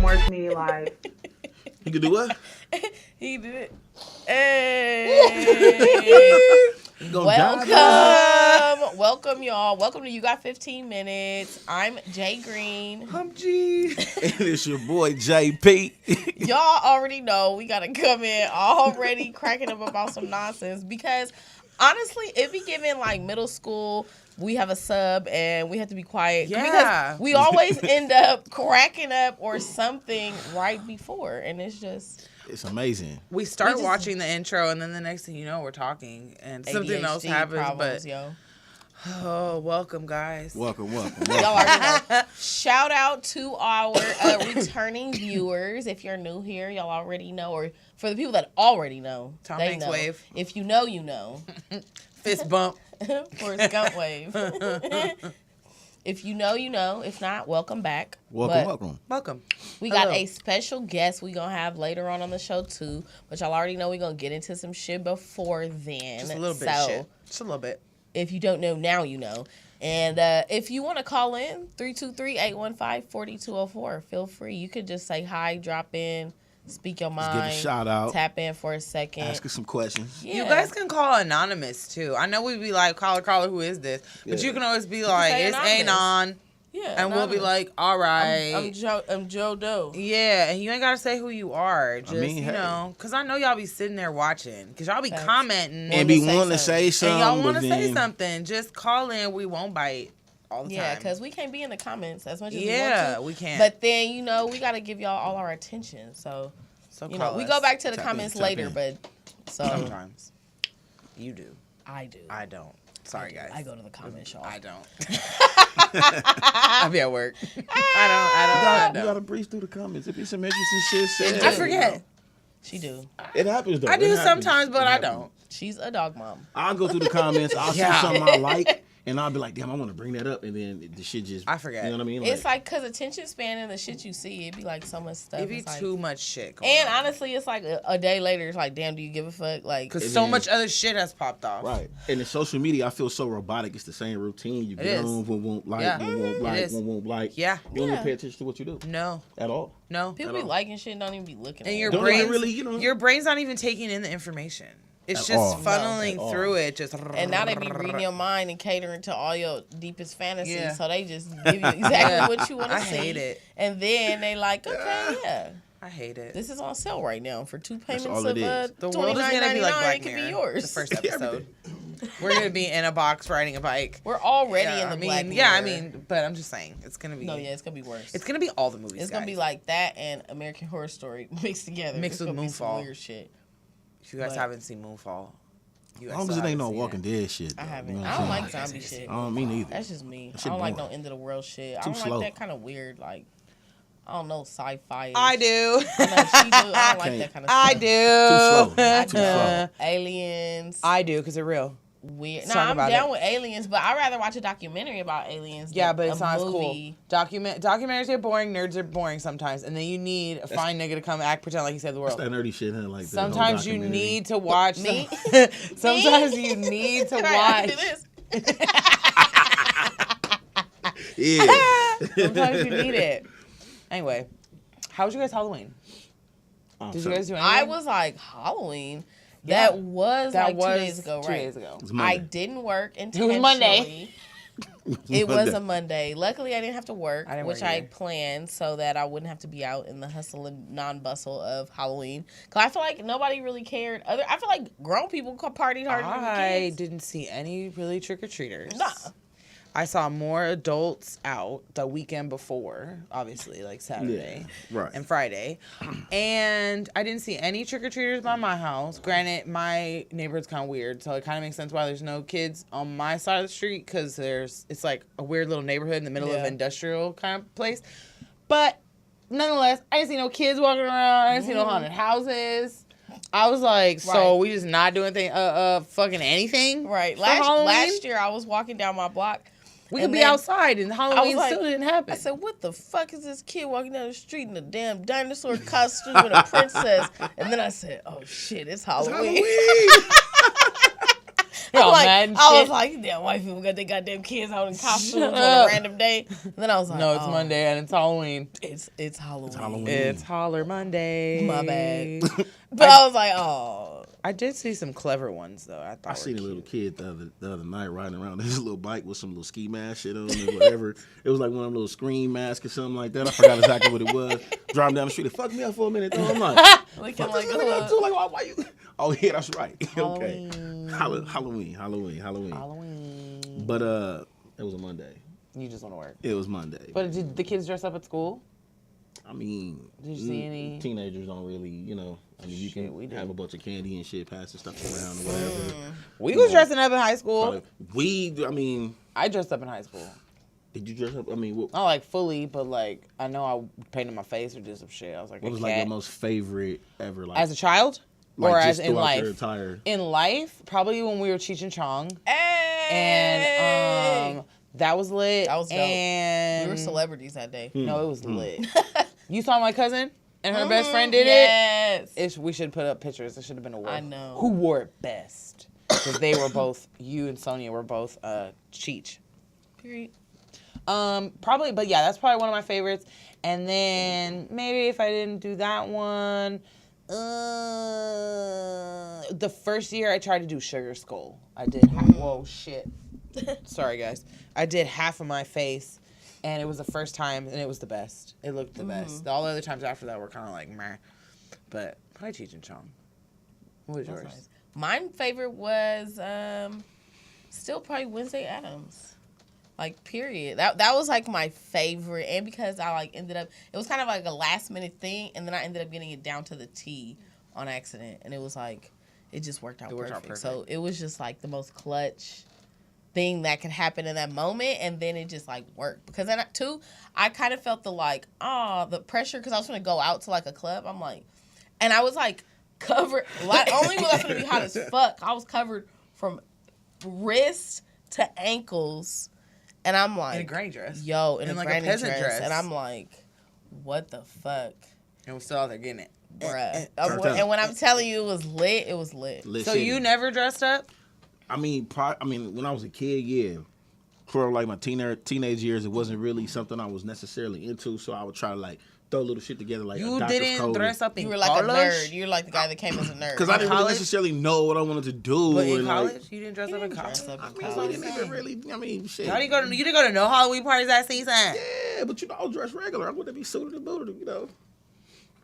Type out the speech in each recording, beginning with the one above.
more community live. You can do what? He did it. Hey. You gonna die? Welcome, y'all. Welcome to You Got 15 Minutes. I'm Jay Green. I'm G. And it's your boy JP. Y'all already know we gotta come in already cracking up about some nonsense because honestly, it be giving like middle school. We have a sub and we have to be quiet because we always end up cracking up or something right before, and it's amazing. We start watching the intro, and then the next thing you know, we're talking, and something else happens. Problems, yo. Oh, welcome, guys. Welcome. Y'all already know. Shout out to our returning viewers. If you're new here, y'all already know. Or for the people that already know, Tom they Hanks know. wave. If you know, you know. Fist bump. Forrest Gump wave. If you know, you know. If not, welcome back. Welcome. We got a special guest we going to have later on the show, too. But y'all already know we're going to get into some shit before then. Just a little bit of shit. Just a little bit. If you don't know, now you know. And if you want to call in, 323-815-4204. Feel free. You could just say hi, drop in, speak your mind. Just give a shout out. Tap in for a second. Ask us some questions. Yeah. You guys can call anonymous, too. I know we'd be like, caller, who is this? But you can always be like, it's Anon. Yeah, and we'll be like, all right. I'm Joe Doe. Yeah, and you ain't got to say who you are. Just, you know, because I know y'all be sitting there watching. Because y'all be commenting. And be wanting to say something. And y'all want to say something. Just call in. We won't bite all the time. Yeah, because we can't be in the comments as much as we want to. Yeah, we can't. But then, you know, we got to give y'all all our attention. So you know, we go back to the comments later. But sometimes. You do. I do. I don't. Sorry, guys. I go to the comments, y'all. I don't. I be at work. I don't. You gotta breeze through the comments. If it's some interesting shit said. I forget. You know. She do. It happens though. I do sometimes, but I don't. She's a dog mom. I'll go through the comments. I'll see something I like. And I'll be like, damn, I want to bring that up. And then the shit just... I forget. You know what I mean? It's like, because attention span and the shit you see, it'd be like so much stuff. It'd be too much shit going and on. honestly, it's like a day later, it's like, damn, do you give a fuck? Like, because so much other shit has popped off. Right. And in social media, I feel so robotic. It's the same routine. You get on, won't like, won't like. Yeah. You don't even pay attention to what you do. No. At all. No. People be liking shit and don't even be looking at it. And your brain's not even taking in the information. It's just funneling through it. Just and now they be reading your mind and catering to all your deepest fantasies. Yeah. So they just give you exactly what you want to see. I hate it. And then they like, okay, yeah. I hate it. This is on sale right now for 2 payments of the world is gonna be like Black Mirror. It can be yours. The first episode. We're gonna be in a box riding a bike. We're already in the Black Mirror. Yeah, but I'm just saying it's gonna be. No, yeah, it's gonna be worse. It's gonna be all the movies. It's gonna be like that and American Horror Story mixed together. Mixed with Moonfall. Weird shit. If you guys haven't seen Moonfall. As long as it ain't no Walking Dead shit. I haven't. I don't like zombie shit. Me neither. That's just me. I don't like no end of the world shit. I don't like that kind of weird, like, I don't know, sci-fi. I do. I know she do. I don't like that kind of stuff. I do. Too slow. Aliens. I do, because they're real. Weird. No, I'm down with aliens, but I'd rather watch a documentary about aliens. Yeah, but it's not as cool. Documentaries get boring. Nerds are boring sometimes, and then you need a fine nigga to come pretend like he saved the world. That's that nerdy shit, huh? Like sometimes you need to watch. Me? Sometimes you need to watch. Yeah. Sometimes you need it. Anyway, how was you guys Halloween? Did you guys do anything? I was like, Halloween? Yeah. That was 2 days ago, right? 2 days ago. I didn't work intentionally. It was Monday. It was a Monday. Luckily, I didn't have to work, which I either. planned so that I wouldn't have to be out in the hustle and non-bustle of Halloween. Because I feel like nobody really cared. I feel like grown people partied harder than kids. I didn't see any really trick-or-treaters. Nah. I saw more adults out the weekend before, obviously, like Saturday and Friday. And I didn't see any trick-or-treaters by my house. Granted, my neighborhood's kind of weird, so it kind of makes sense why there's no kids on my side of the street, because it's like a weird little neighborhood in the middle of an industrial kind of place. But nonetheless, I didn't see no kids walking around. I didn't see no haunted houses. I was like, so we just not doing fucking anything? Right. Last year, I was walking down my block. We could be outside and Halloween still didn't happen. I said, what the fuck is this kid walking down the street in a damn dinosaur costume with a princess? And then I said, oh shit, it's Halloween. I was like, damn, white people got their goddamn kids out in costumes on a random day. And then I was like, no, it's Monday and it's Halloween. It's Halloween. It's Holler Monday. My bad. But I was like, oh. I did see some clever ones though. I seen a little kid the other night riding around his little bike with some little ski mask shit on or whatever. It was like one of them little screen masks or something like that. I forgot exactly what it was. Driving down the street, it fucked me up for a minute. Though. I'm like, why you? Oh yeah, that's right. Okay, Halloween. But it was a Monday. You just want to work. It was Monday. But did the kids dress up at school? I mean, did you see any? Teenagers don't really, I mean, you can have a bunch of candy and shit, passing stuff around or whatever. We was dressing up in high school. I dressed up in high school. Did you dress up? I mean, not like fully, but like I know I painted my face or did some shit. I was like, what was like your most favorite ever? Like as a child, like or as in life? In life, probably when we were Cheech and Chong. And that was lit. That was dope. And we were celebrities that day. No, it was lit. You saw my cousin and her best friend did it? We should put up pictures. It should have been a award. I know. Who wore it best? Because they were both, you and Sonia were both Cheech. Period. Probably, but yeah, that's probably one of my favorites. And then maybe if I didn't do that one, the first year I tried to do Sugar Skull. I did, whoa, shit. Sorry, guys. I did half of my face. And it was the first time, and it was the best. It looked the best. All the other times after that were kind of like meh. But probably Cheech and Chong. What was yours? Nice. My favorite was still probably Wednesday Addams. Like, period. That was like my favorite. And because I like ended up, it was kind of like a last minute thing, and then I ended up getting it down to the T on accident. And it was like, it just worked out perfect. So it was just like the most clutch thing that could happen in that moment, and then it just like worked. Because then too, I kind of felt the pressure, because I was going to go out to like a club. I'm like, and I was like covered, only when I was going to be hot as fuck, I was covered from wrist to ankles, and I'm like, in a granny dress, in like granny dress, and I'm like, what the fuck? And we're still out there getting it, bruh. And when I'm telling you, it was lit. So you never dressed up? I mean, when I was a kid, yeah. For like my teenage years, it wasn't really something I was necessarily into, so I would try to like throw little shit together like you didn't dress up in You were like college? a nerd. You're like the guy that came as a nerd. Because I didn't really necessarily know what I wanted to do. But in college? You didn't dress up in college? I didn't even really, shit. You didn't go to no Halloween parties that season? Yeah, but I was dressed regular. I wouldn't be suited and booted,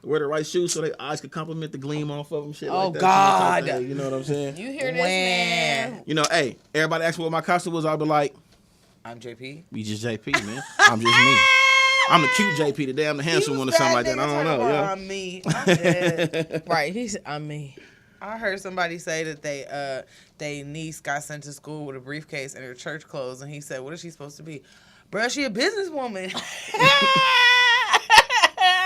Wear the right shoes so their eyes could complement the gleam off of them, shit like that. Oh, God. You know what I'm saying? You hear this, man? Hey, everybody asked me what my costume was, I'd be like, I'm JP. You just JP, man. I'm just me. I'm the cute JP today. I'm the handsome one or something like that. I don't know, yo. I'm me. I'm dead. Right, I'm me. I heard somebody say that they niece got sent to school with a briefcase and her church clothes, and he said, what is she supposed to be? Bruh, she a businesswoman.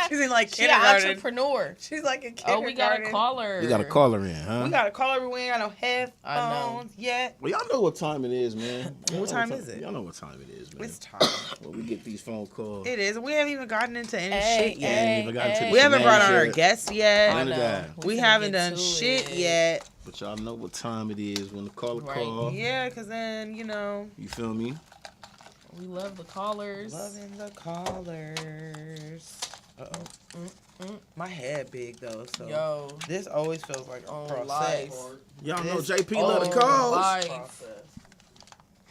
She's in like kindergarten. She's an entrepreneur. She's like a kindergarten. Oh, we got to call her. We got to call her in, huh? We got to call her. We ain't got no headphones yet. Well, y'all know what time it is, man. What time is it? Y'all know what time it is, man. It's time. Well, we get these phone calls. It is. We haven't even gotten into any shit yet. We haven't brought on our guests yet. None of that. We haven't done shit yet. But y'all know what time it is when the caller call. Yeah, because then, You feel me? We love the callers. Loving the callers. Uh-oh. My head big, though, so this always feels like a process. Y'all know JP love the calls.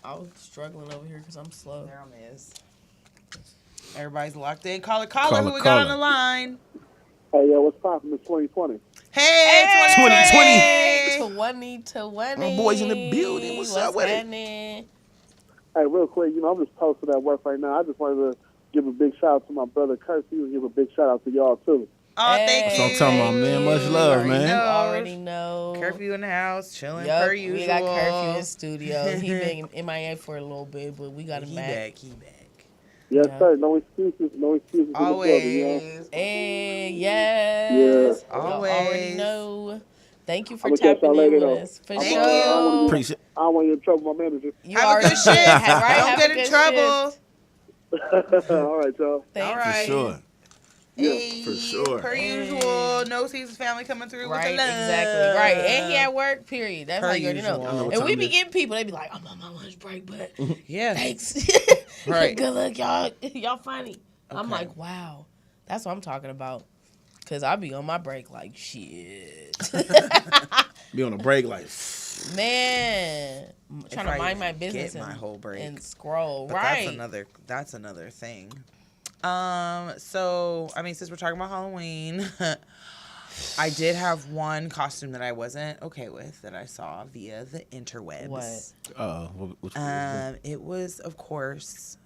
I was struggling over here because I'm slow. There is. Everybody's locked in. Caller, who we got on the line? Hey, what's poppin'? It's 2020. Hey, 2020. My boys in the building. What's up with it? Hey, real quick, I'm just posted at work right now. I just wanted to give a big shout out to my brother Kurt. He will give a big shout out to y'all too. Oh, thank you. So I'm talking about, man. Much love, man. You already know. Curfew in the house, chilling per usual. We got Curfew in the studio. He been in MIA for a little bit, but we got him back. He back. Yes, sir. No excuses. Always. Hey, yes. Yeah. Always. You already know. Thank you for tapping in with us. For Thank sure. you. Appreciate it. I don't want to get in trouble with my manager. You have a good shift. Right? Don't get in trouble. All right, y'all. Thank All right. For sure. Yeah, for sure. Per usual, no seasons family coming through with the love. Exactly, right. And he at work, period. That's how you already know. know and we be getting people, they be like, I'm on my lunch break, but thanks. Right. Good luck, y'all. Y'all funny. Okay. I'm like, wow. That's what I'm talking about. Because I be on my break like, shit. Be on a break like... Man. Trying to mind my business my whole break. And scroll. But right. That's another thing. So, I mean, since we're talking about Halloween, I did have one costume that I wasn't okay with that I saw via the interwebs. What? It was, of course,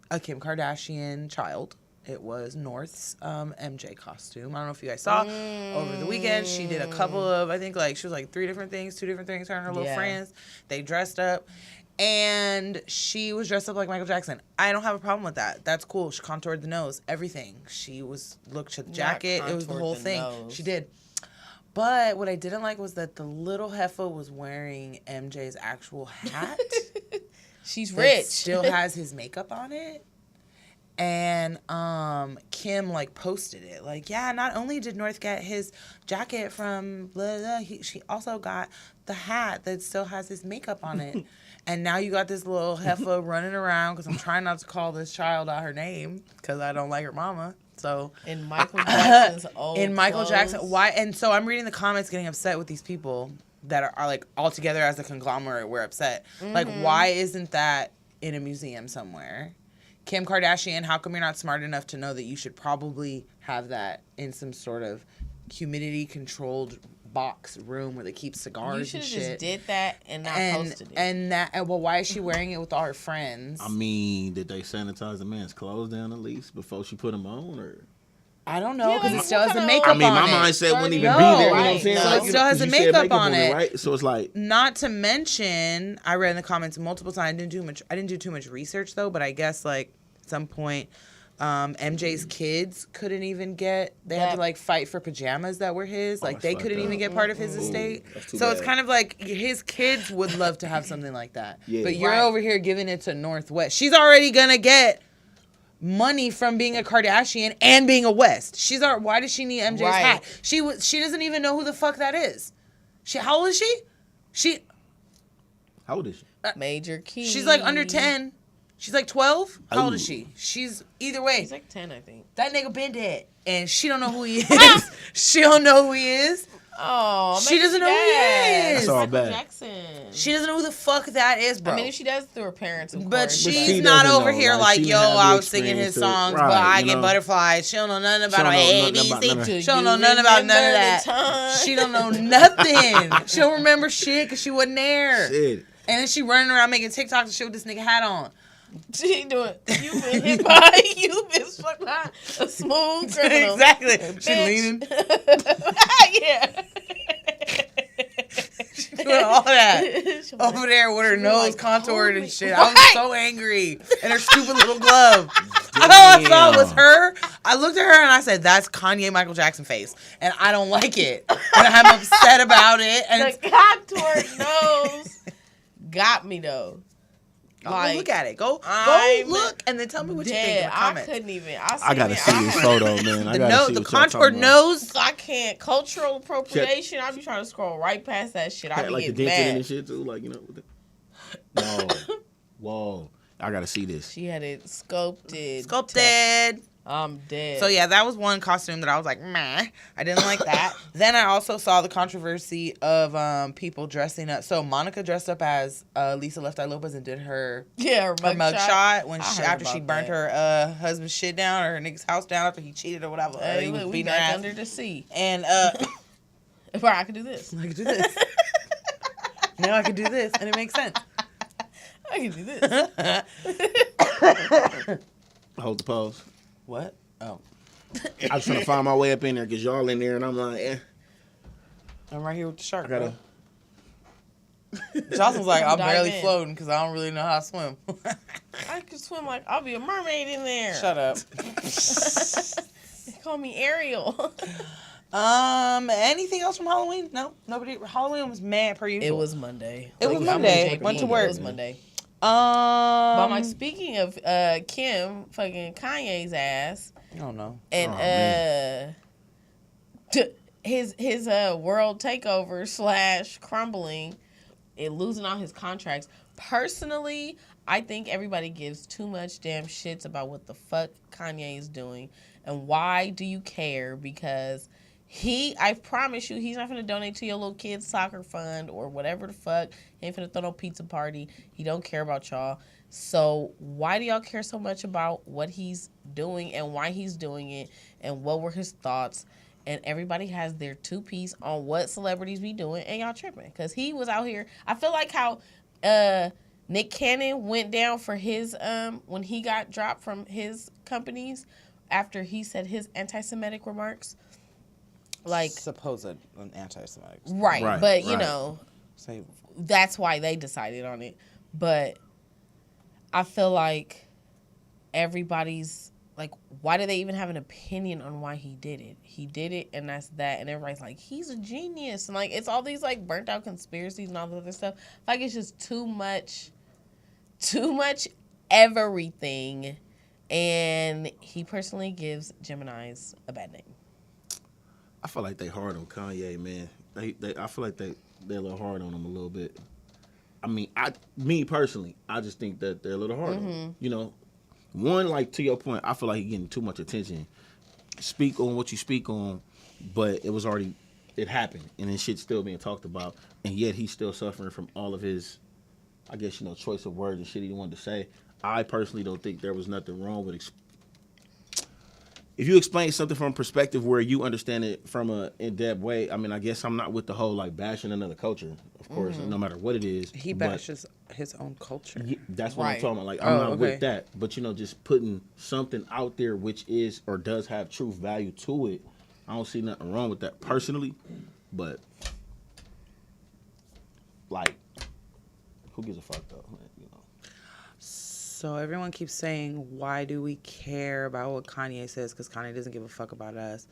a Kim Kardashian child. It was North's MJ costume. I don't know if you guys saw over the weekend. She did a couple of, I think, like, she was like 3 different things, 2 different things, her and her little friends. They dressed up. And she was dressed up like Michael Jackson. I don't have a problem with that. That's cool. She contoured the nose, everything. She looked at the jacket. It was the whole thing. Nose. She did. But what I didn't like was that the little heifer was wearing MJ's actual hat. She's rich. Still has his makeup on it. And Kim like posted it like, yeah, not only did North get his jacket from blah, blah, she also got the hat that still has his makeup on it. And now you got this little heifer running around, because I'm trying not to call this child out her name because I don't like her mama. So in Michael Jackson's old Jackson, why? And so I'm reading the comments, getting upset with these people that are like all together as a conglomerate. We're upset. Like, why isn't that in a museum somewhere? Kim Kardashian, how come you're not smart enough to know that you should probably have that in some sort of humidity-controlled box room where they keep cigars and shit? You should have just did that and not posted it. Well, why is she wearing it with all her friends? I mean, did they sanitize the man's clothes down at least before she put them on, or? I don't know, because it still has the makeup on it. I mean, my mindset wouldn't even be there, you know what I'm saying? So it still has the makeup on it. Right? So it's like... Not to mention, I read in the comments multiple times, I didn't do too much research, though, but I guess, like, at some point, MJ's kids couldn't even get... They had to, like, fight for pajamas that were his. Like, they couldn't even get part of his estate. So it's kind of like his kids would love to have something like that. Yeah. But you're over here giving it to Northwest. She's already going to get... money from being a Kardashian and being a West. Why does she need MJ's hat? She doesn't even know who the fuck that is. How old is she? How old is she? Major key. She's like under 10. She's like 12. How old is she? She's either way. She's like 10, I think. That nigga been dead, and she don't know who he is. She don't know who he is. Oh, she doesn't know who he is. That's all bad. Jackson. She doesn't know who the fuck that is, bro. I mean, if she does through her parents, of but course. She's not over here like, yo, I was singing his songs, but I get butterflies. She don't know nothing about ABC. She don't know nothing about none of that. She don't know nothing. She don't remember shit because she wasn't there. Shit. And then she running around making TikToks and shit with this nigga hat on. She doing. You've been hit by. You've been struck by a smooth criminal. Exactly. She leaning. Yeah. She doing all that over there with her nose like, contoured and shit. I was so angry. And her stupid little glove. All I saw was her. I looked at her and I said, "That's Kanye Michael Jackson face," and I don't like it. And I'm upset about it. And the contoured nose got me though. Like, go look at it. Go look and then tell me what you think in the comments. I couldn't even. I gotta see this photo, man. The contoured nose. I can't. Cultural appropriation. I be trying to scroll right past that shit. I be like getting the mad. And shit too, like No. Whoa. I gotta see this. She had it sculpted. I'm dead. So yeah, that was one costume that I was like, meh. I didn't like that. Then I also saw the controversy of people dressing up. So Monica dressed up as Lisa Left Eye Lopez and did her mugshot when after she burnt her husband's shit down or her nigga's house down after he cheated or whatever. Hey, he was beating her ass under the sea. And where I could do this. I could do this. Now I could do this, and it makes sense. I can do this. Hold the pose. What? Oh. I was trying to find my way up in there because y'all in there and I'm like, I'm right here with the shark. I gotta. Jocelyn's like, I'm barely floating because I don't really know how to swim. I can swim like I'll be a mermaid in there. Shut up. They call me Ariel. Anything else from Halloween? No, nobody. Halloween was mad per usual. It was Monday. It was Monday. Went to work. It was Monday. But I'm like, speaking of Kim, fucking Kanye's ass, I don't know. And his world takeover / crumbling and losing all his contracts. Personally, I think everybody gives too much damn shits about what the fuck Kanye is doing. And why do you care? Because I promise you, he's not going to donate to your little kid's soccer fund or whatever the fuck. He ain't going to throw no pizza party. He don't care about y'all. So why do y'all care so much about what he's doing and why he's doing it and what were his thoughts? And everybody has their two-piece on what celebrities be doing, and y'all tripping. Because he was out here. I feel like how Nick Cannon went down for his, when he got dropped from his companies after he said his anti-Semitic remarks. Like supposed anti-Semitic. Right. But, you know, that's why they decided on it. But I feel like everybody's, like, why do they even have an opinion on why he did it? He did it, and that's that. And everybody's like, he's a genius. And, like, it's all these, like, burnt out conspiracies and all the other stuff. Like, it's just too much everything. And he personally gives Geminis a bad name. I feel like they hard on Kanye, man. I feel like they're a little hard on him a little bit. I mean, me personally, I just think that they're a little hard on him. You know, one, like, to your point, I feel like he's getting too much attention. Speak on what you speak on, but it happened, and then shit's still being talked about, and yet he's still suffering from all of his, I guess, you know, choice of words and shit he wanted to say. I personally don't think there was nothing wrong with if you explain something from a perspective where you understand it from a in-depth way. I mean, I guess I'm not with the whole, like, bashing another culture, of course, no matter what it is. He bashes his own culture. That's what I'm talking about. Like, I'm not with that. But, you know, just putting something out there which is or does have true value to it, I don't see nothing wrong with that personally. But, like, who gives a fuck, though? You know. So everyone keeps saying, why do we care about what Kanye says? Because Kanye doesn't give a fuck about us.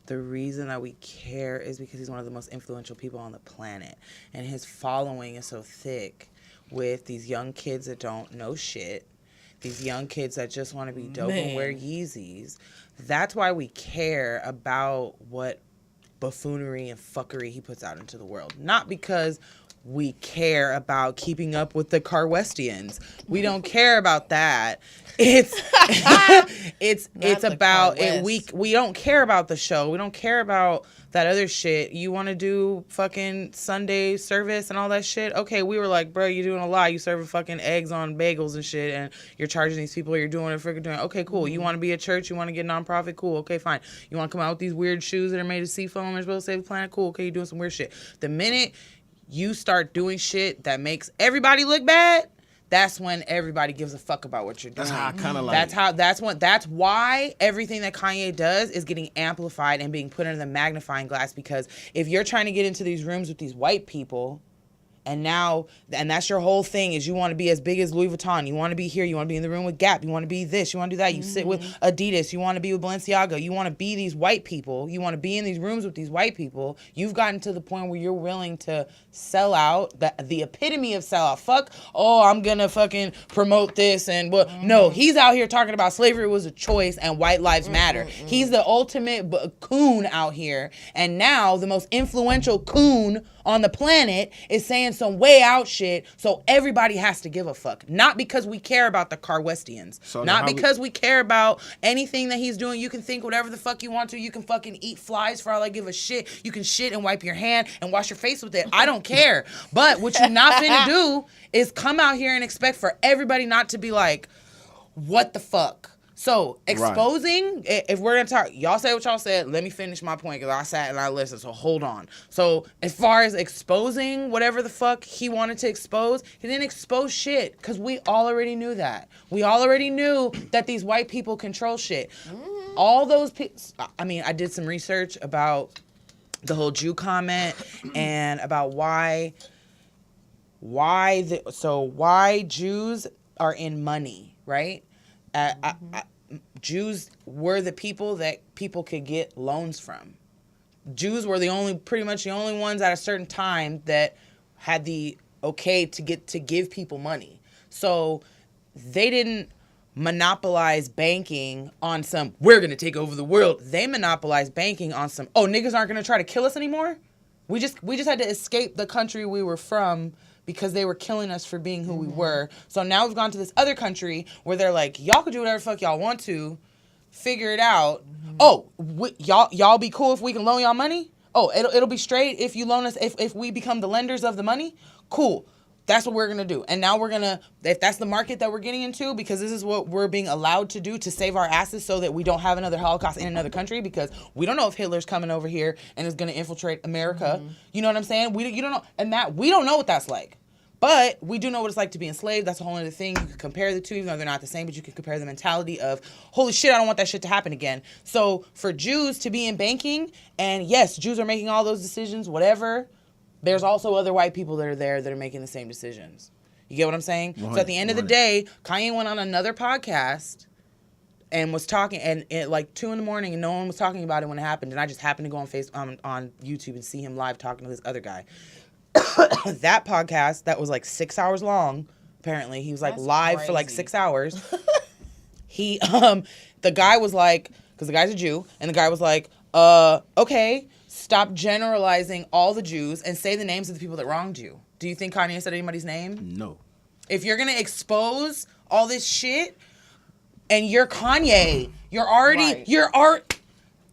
The reason that we care is because he's one of the most influential people on the planet. And his following is so thick with these young kids that don't know shit. These young kids that just want to be dope and wear Yeezys. That's why we care about what buffoonery and fuckery he puts out into the world. Not because we care about keeping up with the Carwestians. We don't care about that. It's about it. We don't care about the show. We don't care about that other shit. You want to do fucking Sunday service and all that shit? Okay, we were like, bro, you're doing a lot. You serving fucking eggs on bagels and shit, and you're charging these people. You're doing it freaking doing. Okay, cool. You want to be a church? You want to get nonprofit? Cool. Okay, fine. You want to come out with these weird shoes that are made of seafoam and are supposed to save the planet? Cool. Okay, you're doing some weird shit. The minute you start doing shit that makes everybody look bad, that's when everybody gives a fuck about what you're doing. That's how I kind of like. That's why everything that Kanye does is getting amplified and being put under the magnifying glass. Because if you're trying to get into these rooms with these white people, and that's your whole thing, is you want to be as big as Louis Vuitton. You want to be here. You want to be in the room with Gap. You want to be this. You want to do that. You sit with Adidas. You want to be with Balenciaga. You want to be these white people. You want to be in these rooms with these white people. You've gotten to the point where you're willing to sell out, the epitome of sell out. Fuck, I'm going to fucking promote this. And no, he's out here talking about slavery was a choice and white lives matter. He's the ultimate coon out here. And now the most influential coon on the planet is saying some way out shit, so everybody has to give a fuck. Not because we care about the Carwestians. Not because we care about anything that he's doing. You can think whatever the fuck you want to. You can fucking eat flies for all I give a shit. You can shit and wipe your hand and wash your face with it. I don't care. But what you're not finna do is come out here and expect for everybody not to be like, what the fuck? So, exposing, if we're going to talk, y'all say what y'all said, let me finish my point, because I sat and I listened, so hold on. So, as far as exposing whatever the fuck he wanted to expose, he didn't expose shit, because we all already knew that. We all already knew that these white people control shit. All those people, I mean, I did some research about the whole Jew comment, and about why Jews are in money, right? Jews were the people that people could get loans from. Jews were pretty much the only ones at a certain time that had the okay to give people money. So they didn't monopolize banking on some, we're going to take over the world. They monopolize banking on some, oh, niggas aren't going to try to kill us anymore? We just had to escape the country we were from because they were killing us for being who we were. So now we've gone to this other country where they're like, y'all can do whatever the fuck y'all want to. Figure it out. Oh, y'all be cool if we can loan y'all money? Oh, it'll be straight if you loan us, if we become the lenders of the money? Cool. That's what we're going to do. And now if that's the market that we're getting into, because this is what we're being allowed to do to save our asses so that we don't have another Holocaust in another country, because we don't know if Hitler's coming over here and is going to infiltrate America. You know what I'm saying? You don't know. And that we don't know what that's like. But we do know what it's like to be enslaved. That's a whole other thing. You can compare the two, even though they're not the same, but you can compare the mentality of, holy shit, I don't want that shit to happen again. So for Jews to be in banking, and yes, Jews are making all those decisions, whatever, there's also other white people that are there that are making the same decisions. You get what I'm saying? So at the end of the day, Kanye went on another podcast and was talking, and at like 2 a.m, and no one was talking about it when it happened, and I just happened to go on YouTube and see him live talking to this other guy. That podcast that was like 6 hours long, apparently he was like live for like 6 hours. He the guy was like, because the guy's a Jew, and the guy was like, okay, stop generalizing all the Jews and say the names of the people that wronged you. Do you think Kanye said anybody's name? No. If you're gonna expose all this shit and you're Kanye,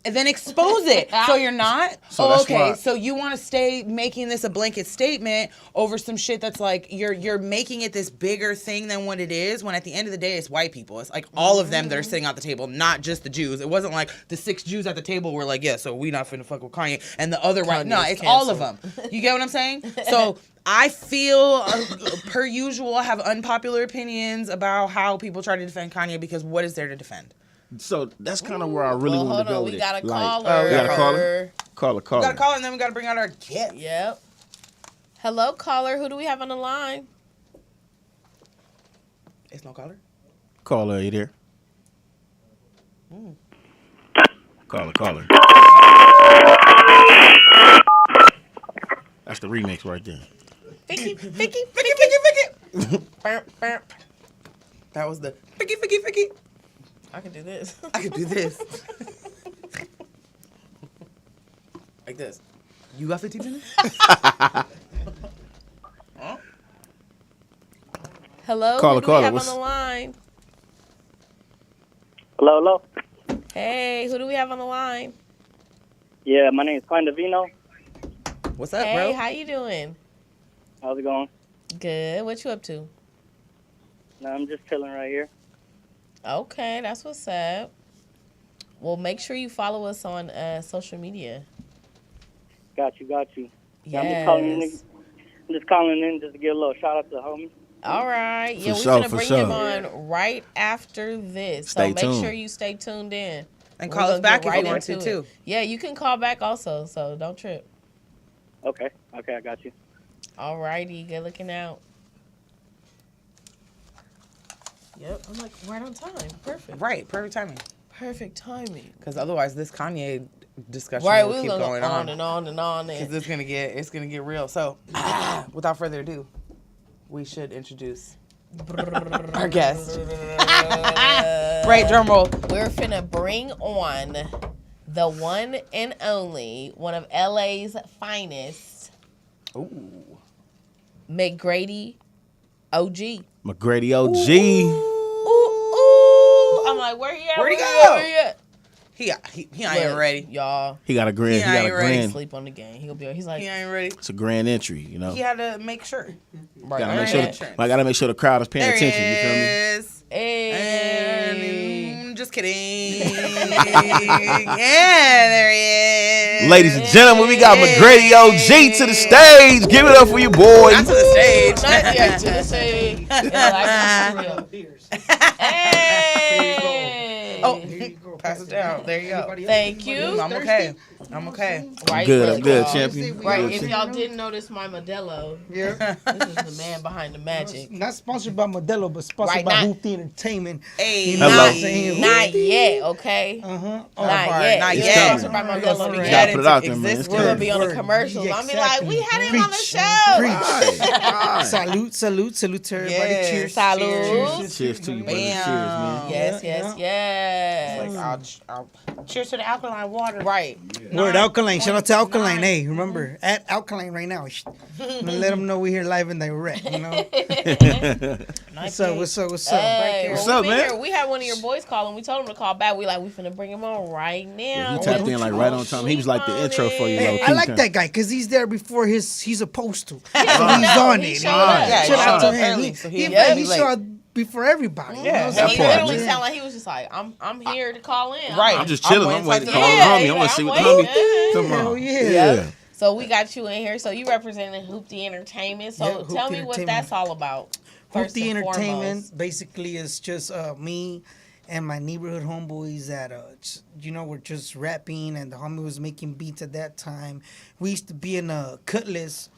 and then expose it. So you're not? So okay. So you want to stay making this a blanket statement over some shit that's like, you're making it this bigger thing than what it is, when at the end of the day, it's white people. It's like all of them that are sitting at the table, not just the Jews. It wasn't like the 6 Jews at the table were like, yeah, so we not finna fuck with Kanye. And the other right. No, it's all of them. You get what I'm saying? So I feel, per usual, I have unpopular opinions about how people try to defend Kanye, because what is there to defend? So that's kind of where I really want to go with it. We got a caller. We got a caller? Caller. We got a caller, and then we got to bring out our guest. Yep. Hello, caller. Who do we have on the line? It's no caller? Caller, are you there? Caller. That's the remix right there. Ficky. That was the Ficky. I can do this. Like this. You got 15 minutes? Hello? Caller, who do we have on the line? Hello. Hey, who do we have on the line? Yeah, my name is Klein Davino. What's up, hey, bro? Hey, how you doing? How's it going? Good. What you up to? No, I'm just chilling right here. Okay, that's what's up. Well, make sure you follow us on social media. Got you. Yes. I'm just calling in just to give a little shout out to the homie. All right. Yeah, we're going to bring him on right after this. So make sure you stay tuned in. And call us back if you want to, too. Yeah, you can call back also, so don't trip. Okay, I got you. All righty. Good looking out. Yep, I'm like right on time. Perfect. Right, perfect timing. Perfect timing. Because otherwise, this Kanye discussion will keep going on and on and on. Because it's gonna get real. So, without further ado, we should introduce our guest. Right, drum roll. We're finna bring on the one and only, one of LA's finest. Ooh. McGrady OG. McGrady OG. Ooh. I'm like, where he at? Where'd he go? He ain't ready. Y'all. He got a grand. He got a grand. Sleep on the game. He'll be. He's like, he ain't ready. It's a grand entry, you know. He had to make sure. Right. Gotta make sure the crowd is paying attention. You feel me? Hey. And just kidding. Yeah, there he is. Ladies and gentlemen, we got McGrady OG to the stage. Give it up for you, boy. Not to the stage. Not yet to the stage. Hey. Oh, pass it down. There you go. Thank you. I'm okay. I'm okay. Right, I'm good, champion. Right, if y'all didn't notice my Modelo, Yeah. this is the man behind the magic. Not sponsored by Modelo, but sponsored by Hoopty Entertainment. Hey, You know what I'm Hello. saying? Not yet, okay? Uh-huh. Not yet. Not It's yet. sponsored by Modelo. All We right. got Put it out there, man. Exist. It's We're gonna be on the Word. commercials. Yeah, I'm be like, we had him on the Preach. show. Preach. Salute to everybody. Yes. Cheers. Salute. Cheers to you, brother. Cheers, Bam. man. Yes. I'll cheers to the alkaline water. Right. Word, Alkaline. Shout out to Alkaline. Hey, remember, at Alkaline right now. I'm gonna let them know we're here live and direct, you know? What's up? Hey, What's well, up, we man? Here. We had one of your boys call and we told him to call back. We finna bring him on right now. He tapped in like right on time. He was like the intro for you. Hey, low I key, like kind. that guy because he's there before he's supposed to. So he's No, on he it. showed up. Yeah, Shout out to showed up him. early, so He he showed up before everybody. Yeah, you know? that He part, literally man. sounded like he was just like, I'm here to call in. Right. I'm just chilling. I'm waiting to call the Yeah, homie. I want to see what the I'm homie. waiting. Come Hell on. yeah. Yeah. So we got you in here. So you representing Hoopty Entertainment. So Yeah, tell Hoopty me what Entertainment. that's all about. First Hoopty and Entertainment foremost. basically is just me and my neighborhood homeboys that we're just rapping, and the homie was making beats at that time. We used to be in a Cutlass.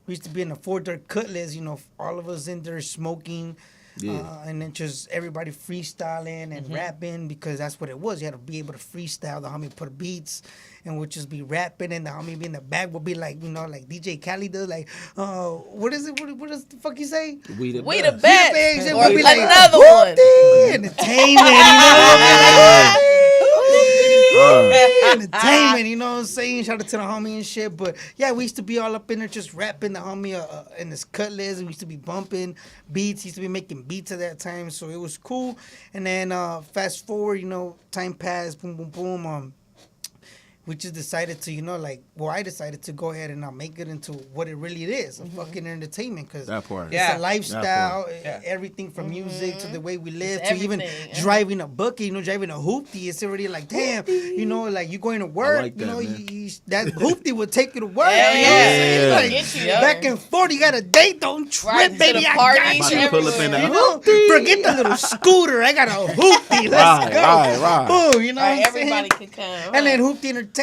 We used to be in a four-door Cutlass, all of us in there smoking. Yeah. And then just everybody freestyling and rapping, because that's what it was. You had to be able to freestyle. The homie put beats and would just be rapping, and the homie be in the back would be like, like DJ Khaled does, like, what is it? What does the fuck you say? We the We the best. best. And Or we'd be like, another one. "Hoopty Entertainment, Entertainment, you know what I'm saying? Shout out to the homie and shit. But yeah, we used to be all up in there just rapping. The homie in this Cutlass, and we used to be bumping beats. He used to be making beats at that time, so it was cool. And then fast forward, time passed, boom, boom, boom. We just decided to, I decided to go ahead and make it into what it really is, a fucking entertainment. Because That part. it's Yeah. a lifestyle, Yeah. everything from music to the way we live, It's to even everything. driving a bucket, driving a hoopty. It's already like, damn, like you're going to work, like that, man. that hoopty would take you to work. Hell you know what I'm saying? yeah. Like, Get you back there. and forth, you got a date, don't trip, Right, to baby, the I parties, got About you. to pull up in that You know, forget the little scooter. I got a hoopty. Let's go. Right. Boom, you know Right, what I'm saying? everybody could come. And then Hoopty Entertainment,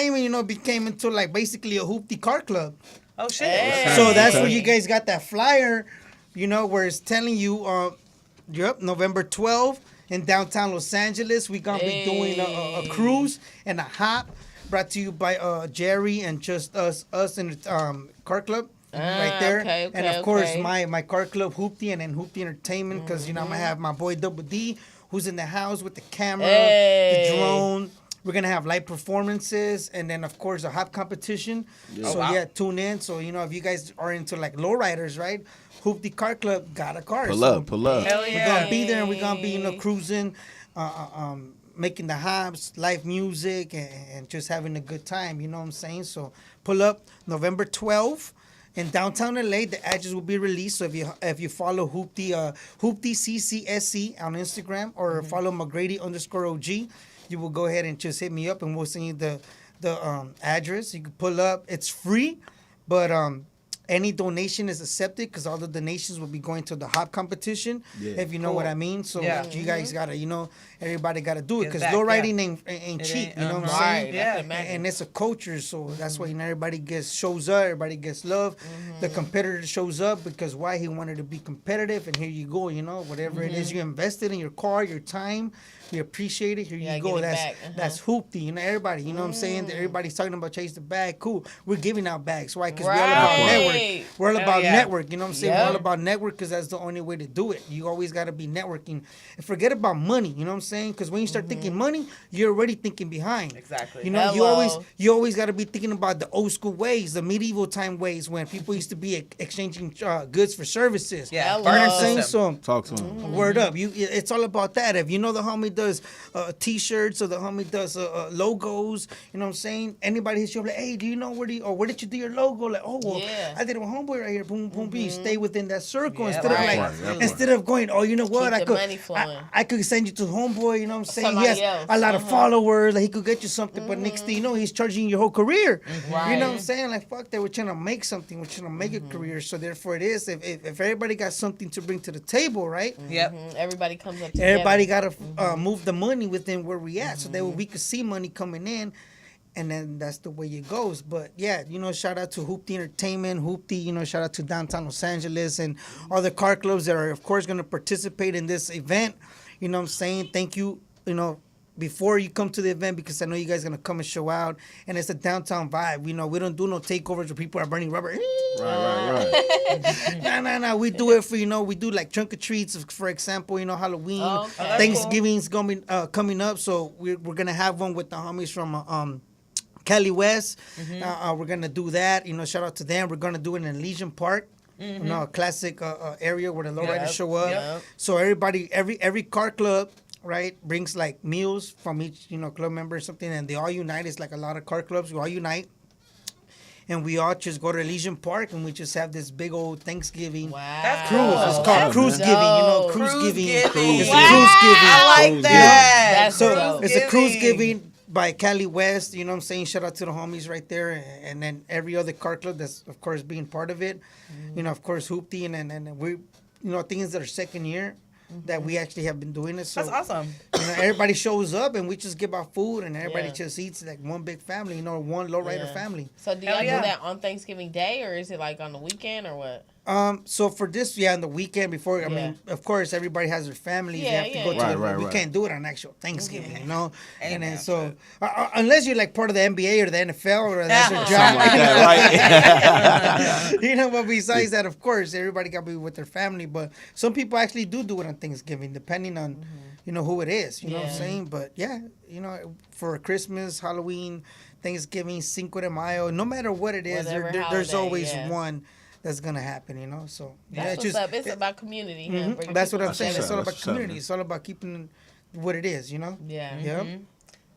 became into like basically a Hoopty car club. Oh shit. Hey. So that's Okay. where you guys got that flyer, where it's telling you, November 12th in downtown Los Angeles, we're gonna be doing a cruise and a hop, brought to you by Jerry and just us in the car club. Right there, okay, and of course okay. my car club Hoopty, and then Hoopty Entertainment, because I'm gonna have my boy Double D, who's in the house with the camera, Hey. the drone. We're gonna have live performances, and then of course a hop competition. So wow. yeah, tune in. So if you guys are into like lowriders, right? Hoopty Car Club got a car. Pull So up, pull up. Hell we're yeah. gonna be there, and we're gonna be cruising, making the hops, live music, and just having a good time. You know what I'm saying? So pull up November 12th. In downtown LA, the address will be released. So if you follow Hoopty CCSC on Instagram, or follow McGrady_OG, you will go ahead and just hit me up, and we'll send you the address. You can pull up. It's free, but any donation is accepted, because all the donations will be going to the hop competition. Yeah. If you know what I mean. So Yeah. you guys gotta, everybody gotta do it, Give because back, low riding yeah. ain't It cheap. ain't, You know what I'm uh-huh. saying? Right, Yeah. I can imagine. And it's a culture, so that's why everybody shows up, everybody gets love. The competitor shows up because why? He wanted to be competitive, and here you go, whatever it is you invested in your car, your time, we appreciate it. Here Yeah, you go. get it That's back. that's Hoopty, everybody. You know what I'm saying? Everybody's talking about chase the bag. Cool. We're giving out bags. Why? Because we're all about Right. network. We're all Hell about yeah. network. You know what I'm saying? We're Yep. all about network, because that's the only way to do it. You always got to be networking. And forget about money. You know what I'm saying? Because when you start thinking money, you're already thinking behind. Exactly. You know, Hello. you always got to be thinking about the old school ways, the medieval time ways, when people used to be exchanging goods for services. Yeah. Hello. You know what I'm Barter saying? system. So Talk to him. word up, it's all about that. If you know the homie does T-shirts, or the homie does logos, you know what I'm saying? Anybody hits you up like, hey, do you know where did you do your logo? Like, oh well, Yeah. I did it with homeboy right here. Boom, boom, boom. Stay within that circle, Yeah, instead right. of Right. instead of going, oh, you know what? Keep the money flowing. I could send you to homeboy. You know what I'm saying? Somebody He has else. a lot of followers. Like, he could get you something, but next thing you know, he's charging your whole career. You know what I'm Right. saying? Like, fuck that. We're trying to make something. We're trying to make a career. So therefore, it is. If everybody got something to bring to the table, right? Yep. Everybody comes up together. Everybody got to move the money within where we at, so that way we could see money coming in, and then that's the way it goes. But yeah, shout out to Hoopty Entertainment, Hoopty, shout out to Downtown Los Angeles and all the car clubs that are, of course, going to participate in this event. You know what I'm saying? Thank you, before you come to the event, because I know you guys are going to come and show out. And it's a downtown vibe. We don't do no takeovers where people are burning rubber. Right. No. We do it for, we do like trunk or treats, for example, Halloween. Oh, okay. Thanksgiving's going to be coming up. So we're going to have one with the homies from Cali West. We're going to do that. Shout out to them. We're going to do it in Elysian Park. A classic area where the lowriders show up. Yep. So everybody, every car club, right, brings like meals from each, club member or something, and they all unite. It's like a lot of car clubs. We all unite. And we all just go to Elysian Park, and we just have this big old Thanksgiving Wow. cruise. It's called Cruise Giving, Cruise Giving. It's a Wow. Cruise Giving. I like that. That's So dope. it's a Cruise Giving by Cali West. You know what I'm saying? Shout out to the homies right there, and then every other car club that's, of course, being part of it. Of course, Hoopty, and we, things that are second year. That we actually have been doing it. So That's awesome. Everybody shows up and we just give out food and everybody Yeah. just eats like one big family, one lowrider Yeah. family. So do y'all Hell yeah. do that on Thanksgiving Day, or is it like on the weekend, or what? So for this, on the weekend before, I mean, of course, everybody has their families. Yeah, they have to yeah, go yeah. to Right, we right. can't do it on actual Thanksgiving, And then Amen. so, unless you're like part of the NBA or the NFL or that's your Something job. like that, right? But besides that, of course, everybody got to be with their family. But some people actually do it on Thanksgiving, depending on, who it is. You know what I'm Yeah. saying? But yeah, for Christmas, Halloween, Thanksgiving, Cinco de Mayo, no matter what it is, Whatever there's holiday, always yeah. one that's gonna happen. So That's what's up. It's about community. Huh? Bringing that's what people I'm saying. together. It's all That's about what's up, community. man. It's all about keeping what it is. Yeah. Yep.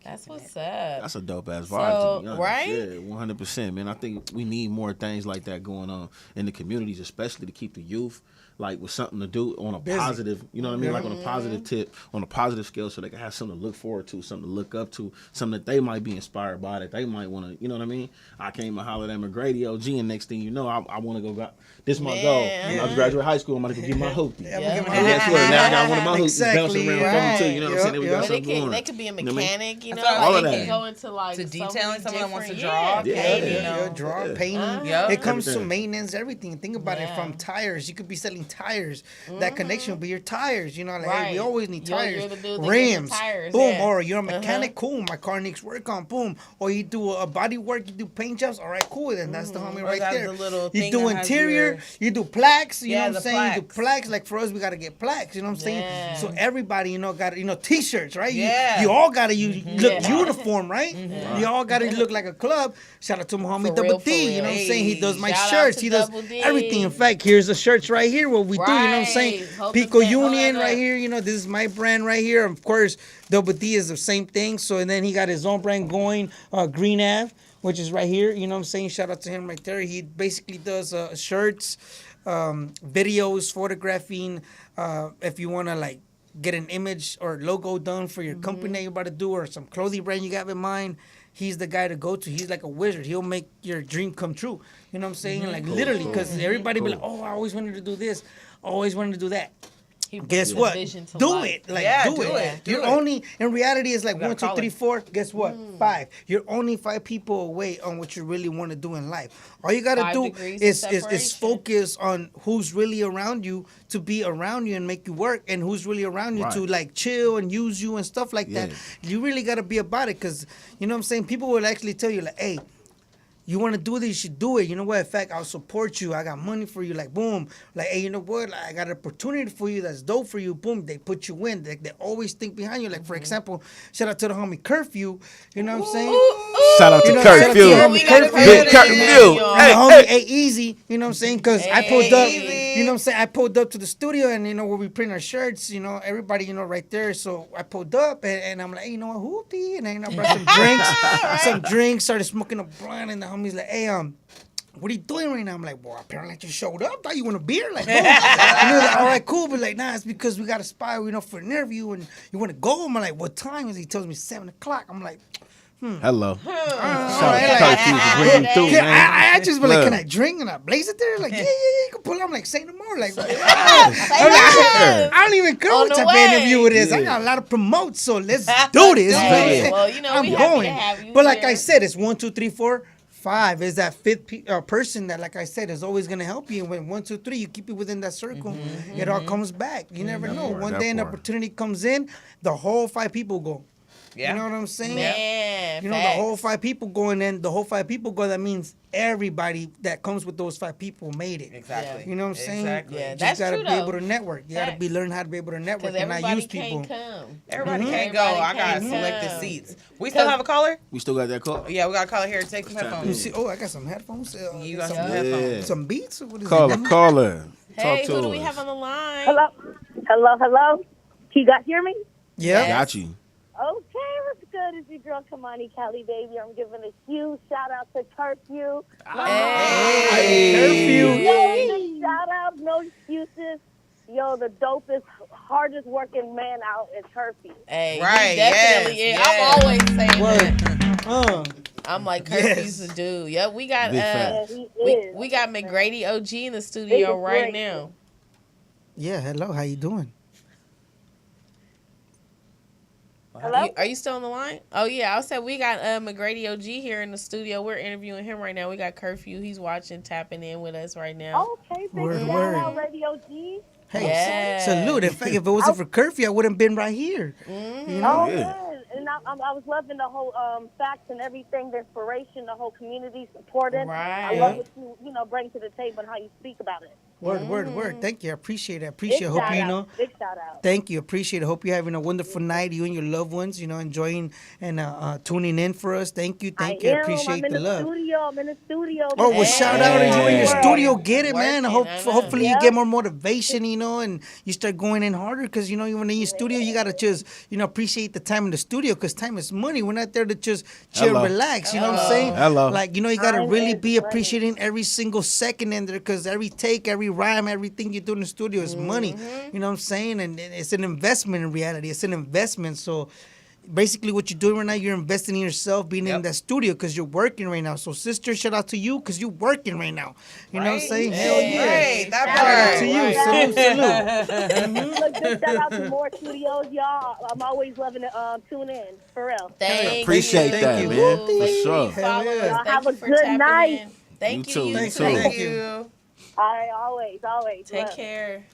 That's what's up. That's a dope ass So, vibe, to be honest. right? Yeah, 100%, man. I think we need more things like that going on in the communities, especially to keep the youth like with something to do on a Busy. positive, you know what I mean? Like on a positive tip, on a positive scale, so they can have something to look forward to, something to look up to, something that they might be inspired by, that they might want to, you know what I mean? I came and hollered at McGrady OG, and next thing you know, I want to go. This is my goal. When I graduate high school, I'm going to go get my hoopty. Yeah, Yeah. we'll give And guess what? Now I got one of my hoopies Exactly, bouncing around right. from too. You know what I'm saying? Then we got Yep, But something going. they could be a You know what I mean? mechanic, you know, That's all like of they that. can go into like To so detailing, many someone that wants to different- draw, yeah, paint, Yeah, draw, Yeah. painting. Yep. It comes to Everything. maintenance, everything. Think about it, Yeah. from tires. You could be selling tires. That connection will be your tires. Like, hey, we Right. always need You're tires. the dude that gets the Rims. tires, Boom. yeah. Or you're a mechanic. Cool. My car needs work on. Boom. Or you do a body work. You do paint jobs. All right, cool. Then that's the homie Or right that's there. the little You thing do that has interior. your- You do plaques. You Yeah, know what the I'm saying? You do plaques. plaques. Like for us, we got to get plaques. You know what I'm saying? Yeah. So everybody, got T-shirts, right? Yeah. You all got to look Yeah. uniform, right? You all got to look like a club. Shout out to my homie For Double real, D. for You real. know what I'm saying? He does my Shout out shirts. to He does Double D. everything. In fact, here's the shirts right here. What we do. You know what I'm saying? Right. Hold Pico this back, hold Union that right up. here. This is my brand right here. Of course, Double D is the same thing. So and then he got his own brand going, Green Ave, which is right here. You know what I'm saying? Shout out to him right there. He basically does shirts, videos, photographing. If you want to like get an image or logo done for your company that you're about to do, or some clothing brand you got in mind, he's the guy to go to. He's like a wizard. He'll make your dream come true. You know what I'm saying? Like literally, because everybody be like, oh, I always wanted to do this. Always wanted to do that. He Guess brings what? vision to Do life. it. Like, Yeah, do do it. it. Do You're it. only, in reality, it's like gotta 1, 2, call 3, it. 4. Guess what? 5. You're only 5 people away on what you really want to do in life. All you got to 5 do degrees is of is separation. focus on who's really around you to be around you and make you work, and who's really around you to Right. like chill and use you and stuff like that. Yeah. You really got to be about it, because, you know what I'm saying? People will actually tell you, like, hey, you want to do this, you should do it. You know what? In fact, I'll support you. I got money for you. Like, boom. Like, hey, you know what? Like, I got an opportunity for you that's dope for you. Boom. They put you in. They always think behind you. Like, for example, shout out to the homie Curfew. You know what I'm saying? Shout out to You know, shout out to Curfew. the homie Curfew. Big Curfew. And Hey, the homie hey. Easy, you know what I'm saying? Because I Hey, pulled up, Easy. you know what I'm saying? I pulled up to the studio, and, where we print our shirts, everybody, right there. So I pulled up, and I'm like, hey, you know what, Hoopty? And then I brought some drinks, started smoking a blunt, and the homie's like, hey, what are you doing right now? I'm like, well, apparently I just showed up. Thought you want a beer? Like, oh. And he was like, all right, cool. But like, nah, it's because we got a spot, for an interview, and you want to go? I'm like, what time? And he tells me 7 o'clock. I'm like, Hello. Shout out to Curfew for bringing through, man. I just be like, can I drink? And I blaze it there. Like, yeah, you can pull up. I'm like, say no more. Like, I don't even care what type of interview it is. I got a lot of promotes, so let's do this. Well, you know, I'm we going. happy to have you But like here. I said, it's 1, 2, 3, 4, 5 is that fifth person that, like I said, is always gonna help you. And when 1, 2, 3, you keep it within that circle, it all comes back. You never know. One day an opportunity comes in, the whole 5 people go. Yeah. You know what I'm saying? Man, You know, the whole 5 people going in, the whole 5 people go, that means everybody that comes with those 5 people made it. Exactly. You know what I'm saying? Exactly. Yeah, You that's just gotta true, be able though. to network. You gotta learn how to be able to network because and not everybody use people. can't come. Everybody Mm-hmm. can't go. I got Everybody selected can't. seats. We still have a caller? We still got that call? Yeah, we got a caller here. Take some You headphones. see, I got some headphones. You got some, some Yeah. headphones. some beats. Or what is Caller, it? caller. Hey, Talk to who do we us. have on the line? Hello. Can you guys hear me? Yeah. Got you. Okay, what's good? It's your girl Kamani Kelly, baby. I'm giving a huge shout out to Curfew. Curfew. Yo, big shout out, no excuses. Yo, the dopest, hardest working man out is Curfew. Hey, Right, he definitely yes, is. I'm always saying that. Word. I'm like, Curfew's the dude. Yep, we got Big fact. Yeah, he is. we got McGrady OG in the studio Big right great. now. Yeah. Hello. How you doing? Hello? Are you still on the line? Oh yeah, I said we got McGrady OG here in the studio. We're interviewing him right now. We got Curfew. He's watching, tapping in with us right now. Okay, big Word, shout word. out Radio G. Hey, Yeah. salute. In fact, if it wasn't for Curfew, I wouldn't have been right here. You know? Oh, Yeah. man. And I was loving the whole facts and everything, the inspiration, the whole community supporting. Right. I love what you bring to the table and how you speak about it. Word. Thank you. I appreciate it. Big Hope shout you out. know. Big shout out. Thank you. Appreciate it. Hope you're having a wonderful night. You and your loved ones, enjoying and tuning in for us. Thank you. I Appreciate am the in love. I'm in the studio. Oh, well, shout out to you in your Hey. studio. Get it, man. Working, I know. Hopefully you Yeah. get more motivation, and you start going in harder because, when in your studio, you got to just, appreciate the time in the studio because time is money. We're not there to just chill, Hello. relax. You know what I'm saying? Hello. Like, you got to Time really is be money. appreciating every single second in there because every take, every rhyme, everything you do in the studio is money. You know what I'm saying? And it's an investment in reality. It's an investment. So basically what you're doing right now, you're investing in yourself, being in that studio because you're working right now. So sister, shout out to you because you're working right now. You know what I'm saying? Hell yeah. Right, that Shout out to part. you. Salute. Look, big shout out to more studios, y'all. I'm always loving to tune in, for real. Thank Appreciate you. that, you. man. For Please sure. follow Hell yeah. us. Y'all Thank have you a for good tapping night. in. Thank You you. too. You Thanks, too. too. Thank you. I always. Take love. care.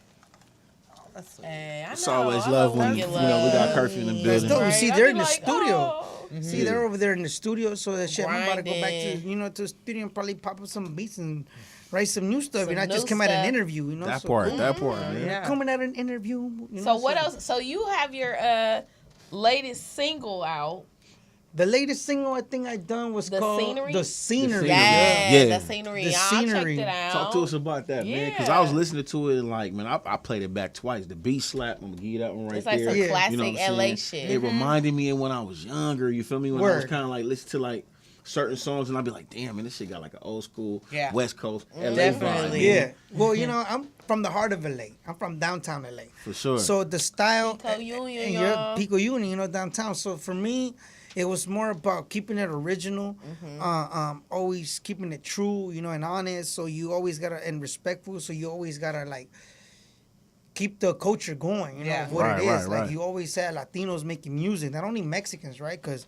Hey, I know. It's always I love when you we got Curfew in the That's building. dope. You Right? see, I they're be in the like, studio. oh. See, they're over there in the studio, so that shit, I'm about to go back to, Grinding. to the studio and probably pop up some beats and write some new stuff. Some And I just new come at an stuff. interview, That so part, cool. man. Yeah. Coming at an interview. So what else? So you have your latest single out. The latest single I think I done was The called Scenery? The Scenery. Yeah, Yeah. the scenery. The I Scenery. checked it out. Talk to us about that, man. Because I was Yeah. listening to it and like, man, I played it back twice. The beat slap, I'm gonna give you that one right It's like there. some Yeah. classic You know what I'm LA saying? shit. It reminded me of when I was younger. You feel me? When I was Word. kind of like listening to like certain songs and I'd be like, damn, man, this shit got like an old school Yeah. West Coast LA Definitely. vibe. Yeah. Well, I'm from the heart of LA. I'm from downtown LA. For sure. So the style Pico Union, and y'all. Pico Union, downtown. So for me, it was more about keeping it original, always keeping it true, and honest. So you always gotta and respectful. So you always gotta like keep the culture going. Yeah. Of what Right, it is. right, Like right. you always had Latinos making music, not only Mexicans, right? Because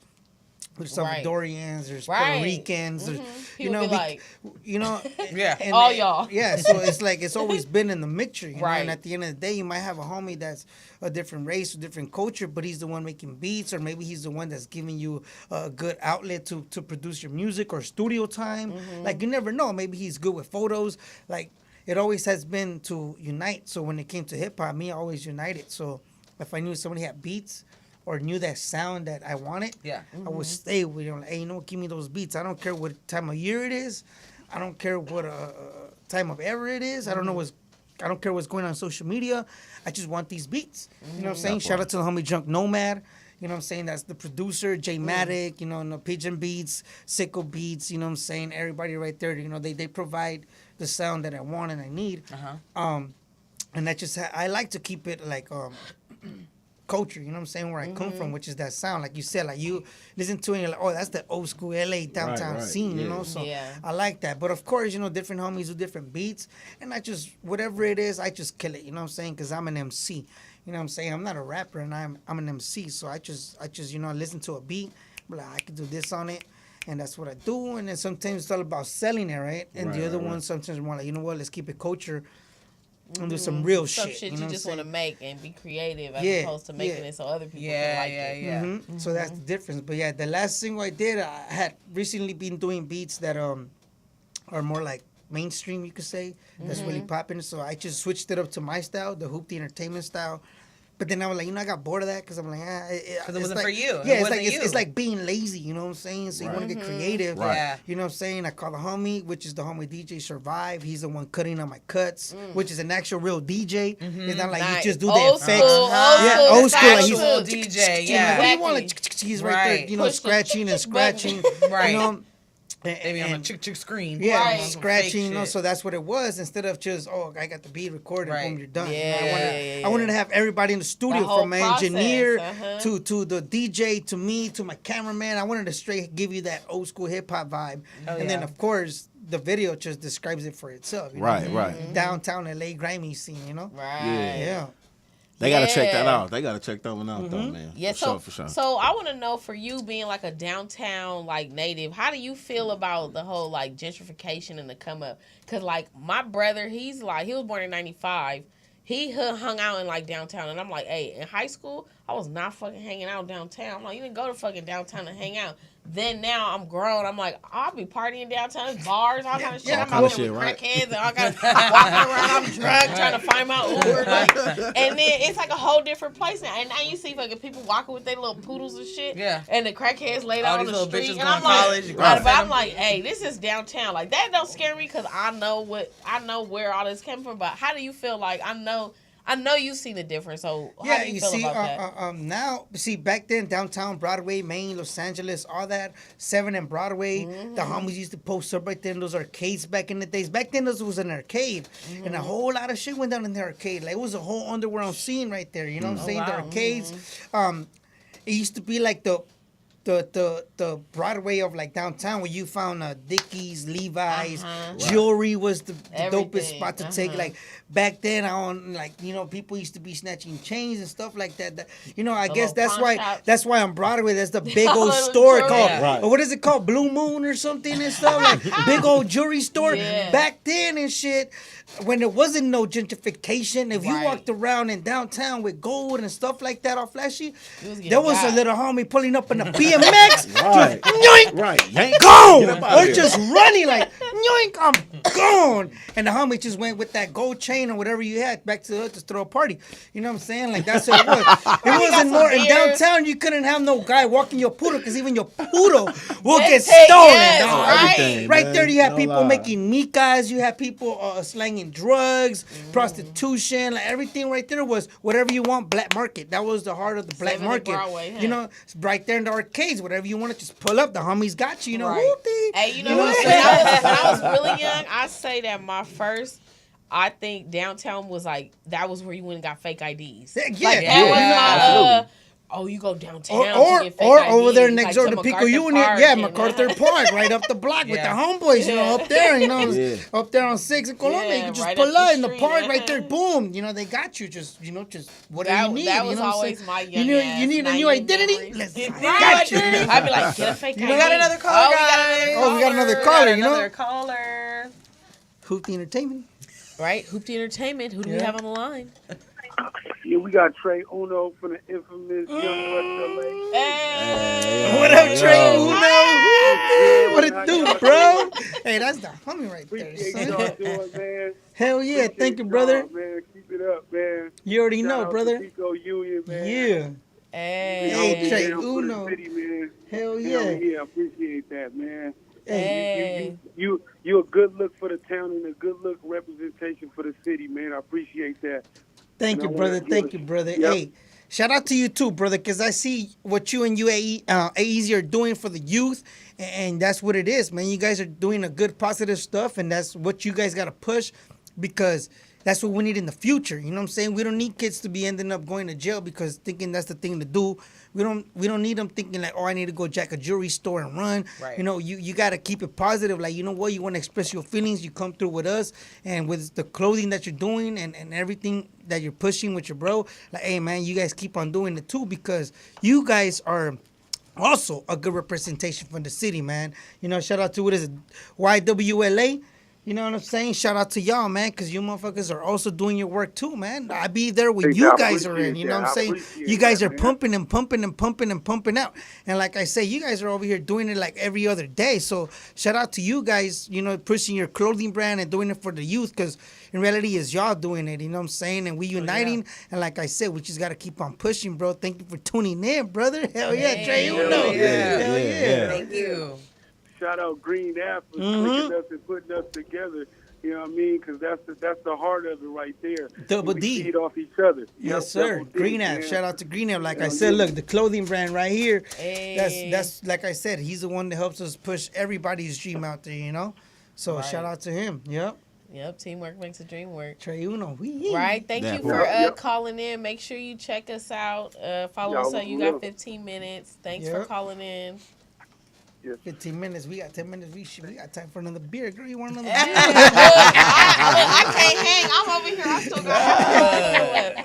there's Right. Salvadorians, there's Right. Puerto Ricans, there's, People be like, Yeah. and, all y'all. Yeah, so it's like it's always been in the mixture, you know? Right. And at the end of the day, you might have a homie that's a different race or different culture, but he's the one making beats, or maybe he's the one that's giving you a good outlet to produce your music or studio time. Like you never know. Maybe he's good with photos. Like it always has been to unite. So when it came to hip hop, me I always united. So if I knew somebody had beats or knew that sound that I wanted, Yeah. I would stay with them. Like, hey, give me those beats. I don't care what time of year it is. I don't care what time of era it is. I don't care what's going on social media. I just want these beats. You know what I'm saying? Shout out to the homie Drunk Nomad. You know what I'm saying? That's the producer, J Matic, no Pigeon Beats, Sicko Beats, you know what I'm saying? Everybody right there, they provide the sound that I want and I need. And I just I like to keep it like culture, you know what I'm saying, where I come from, which is that sound, like you said, like you listen to it and you're like, oh, that's the old school LA downtown scene, you know, so I like that. But of course, you know, different homies do different beats, and I just, whatever it is, I just kill it, you know what I'm saying, because I'm an MC, you know what I'm saying, I'm not a rapper, and I'm an MC, so I just, you know, listen to a beat, like, I can do this on it, and that's what I do, and then sometimes it's all about selling it, right, and the other one, sometimes more like, you know what, let's keep it culture, and do some real some shit. You just want to make and be creative as opposed to making it so other people can like it. Mm-hmm. So that's the difference. But yeah, the last single I did, I had recently been doing beats that are more like mainstream, you could say. That's really popping. So I just switched it up to my style, the Hoopty Entertainment style. But then I was like, you know, I got bored of that because I'm like, because it wasn't like, for you. Yeah, it's like being lazy, you know what I'm saying? So you want to get creative. Right. Yeah. You know what I'm saying? I call the homie, which is the homie DJ Survive. He's the one cutting on my cuts, which is an actual real DJ. It's not like you just do the effects. Old school Like he's old DJ. Yeah. What do you want? Like, he's right there, you know, scratching and scratching. Right. You know? Maybe on a chick screen. Yeah, scratching, you know, so that's what it was. Instead of just, I got the beat recorded, boom, you're done. I wanted to have everybody in the studio, from my engineer to the DJ, to me, to my cameraman. I wanted to straight give you that old school hip hop vibe. And then, of course, the video just describes it for itself. You know? Right. Downtown LA grimy scene, you know? Right. Yeah. They gotta check that out. They gotta check that one out, though, man. Yeah, For sure. So I want to know, for you being like a downtown like native, how do you feel about the whole like gentrification and the come up? Cause like my brother, he was born in '95. He hung out in like downtown, and I'm like, hey, in high school, I was not fucking hanging out downtown. I'm like, you didn't go to fucking downtown to hang out. Then now I'm grown. I'm like, I'll be partying downtown, bars, all kind of shit. I'm out there with crackheads and all kind of walking around. I'm drunk, trying to find my Uber. Like, and then it's like a whole different place now. And now you see fucking people walking with their little poodles and shit. Yeah. And the crackheads laid out on the street. And I'm like, but I'm like, hey, this is downtown. Like that don't scare me because I know where all this came from. But how do you feel? Like I know you see the difference. So how do you feel about that? Now, back then, downtown Broadway, Maine, Los Angeles, all that, 7 and Broadway, the homies used to post up right there in those arcades back in the days. Back then, this was an arcade, and a whole lot of shit went down in the arcade. Like, it was a whole underground scene right there, you know what I'm saying? The arcades, it used to be like the Broadway of like downtown where you found Dickies, Levi's, jewelry was the dopest spot to take. Like back then, people used to be snatching chains and stuff like that. You know, I guess that's why on Broadway there's the big old store called what is it called, Blue Moon or something and stuff, like big old jewelry store. Back then and shit, when there wasn't no gentrification, if you walked around in downtown with gold and stuff like that all flashy, there was a little homie pulling up in a BMX, just yoink, gone, or just running like yoink, I'm gone, and the homie just went with that gold chain or whatever you had back to the hood to throw a party. You know what I'm saying? Like that's what it was. It wasn't more in downtown. You couldn't have no guy walking your poodle because even your poodle will get stolen. Right there, you have people making mikas. You have people slanging drugs, prostitution, like everything. Right there was whatever you want. Black market. That was the heart of the black market. Broadway, you know, right there in the arcades, whatever you want to just pull up. The homies got you. You know, hey, you know what? When I was really young, I say that I think downtown was like, that was where you went and got fake IDs. You go downtown to get fake or IDs, over there next door to MacArthur Pico Union. Park MacArthur Park, right up the block with the homeboys, you know, up there, you know, up there on 6 in Colombia. You can just pull up in the park right there, boom. You know, they got you, just whatever you need. That was you know always my young You need a new identity? Let's got you. I'd be like, get a fake ID. We got another caller, guys. We got another caller, you know. Another caller. Hoopty Entertainment. Right, Hoopty Entertainment. Who do we have on the line? Yeah, we got Trey Uno from the infamous Young West LA. Hey. What up, Trey Uno? What it do, bro? Hey, that's the homie right there, son. Y'all doing, man. Hell yeah, thank you, brother. Man, keep it up, man. You already know, Shout brother. out to Pico Union, man. Yeah. Hey, Trey man, Uno. City, man. Hell yeah. Hell yeah, I appreciate that, man. Hey. You a good look for the town and a good look representation for the city, man. I appreciate that. Thank you, brother. Thank you, brother. Yep. Hey, shout out to you too, brother, because I see what you and AEZ are doing for the youth, and that's what it is, man. You guys are doing a good, positive stuff, and that's what you guys got to push, because that's what we need in the future. You know what I'm saying? We don't need kids to be ending up going to jail because thinking that's the thing to do. We don't need them thinking like, oh, I need to go jack a jewelry store and run. Right. You know, you got to keep it positive. Like, you know what? You want to express your feelings, you come through with us. And with the clothing that you're doing and everything that you're pushing with your bro, like, hey, man, you guys keep on doing it too, because you guys are also a good representation for the city, man. You know, shout out to, what is it, YWLA? You know what I'm saying? Shout out to y'all, man, because you motherfuckers are also doing your work too, man. I be there when you guys are in. You know what I'm saying? You guys are pumping and pumping and pumping and pumping out. And like I say, you guys are over here doing it like every other day. So shout out to you guys, you know, pushing your clothing brand and doing it for the youth, because in reality, it's y'all doing it. You know what I'm saying? And we uniting. And like I said, we just got to keep on pushing, bro. Thank you for tuning in, brother. Hell yeah, Trey. You know. Hell yeah. Thank you. Shout out Green Ave for clicking us and putting us together. You know what I mean? Because that's the heart of it right there. Double we D. feed off each other. Yes, sir. Green Ave. Shout out to Green Ave. Like I said, look, the clothing brand right here. Hey. That's like I said, he's the one that helps us push everybody's dream out there, you know? So shout out to him. Yep, teamwork makes the dream work. Trey Uno. Right. Thank you for calling in. Make sure you check us out. Follow us on You Got 15 Minutes. Thanks for calling in. 15 minutes. We got 10 minutes. We got time for another beer. Girl, you want another beer? I can't hang. I'm over here. I still got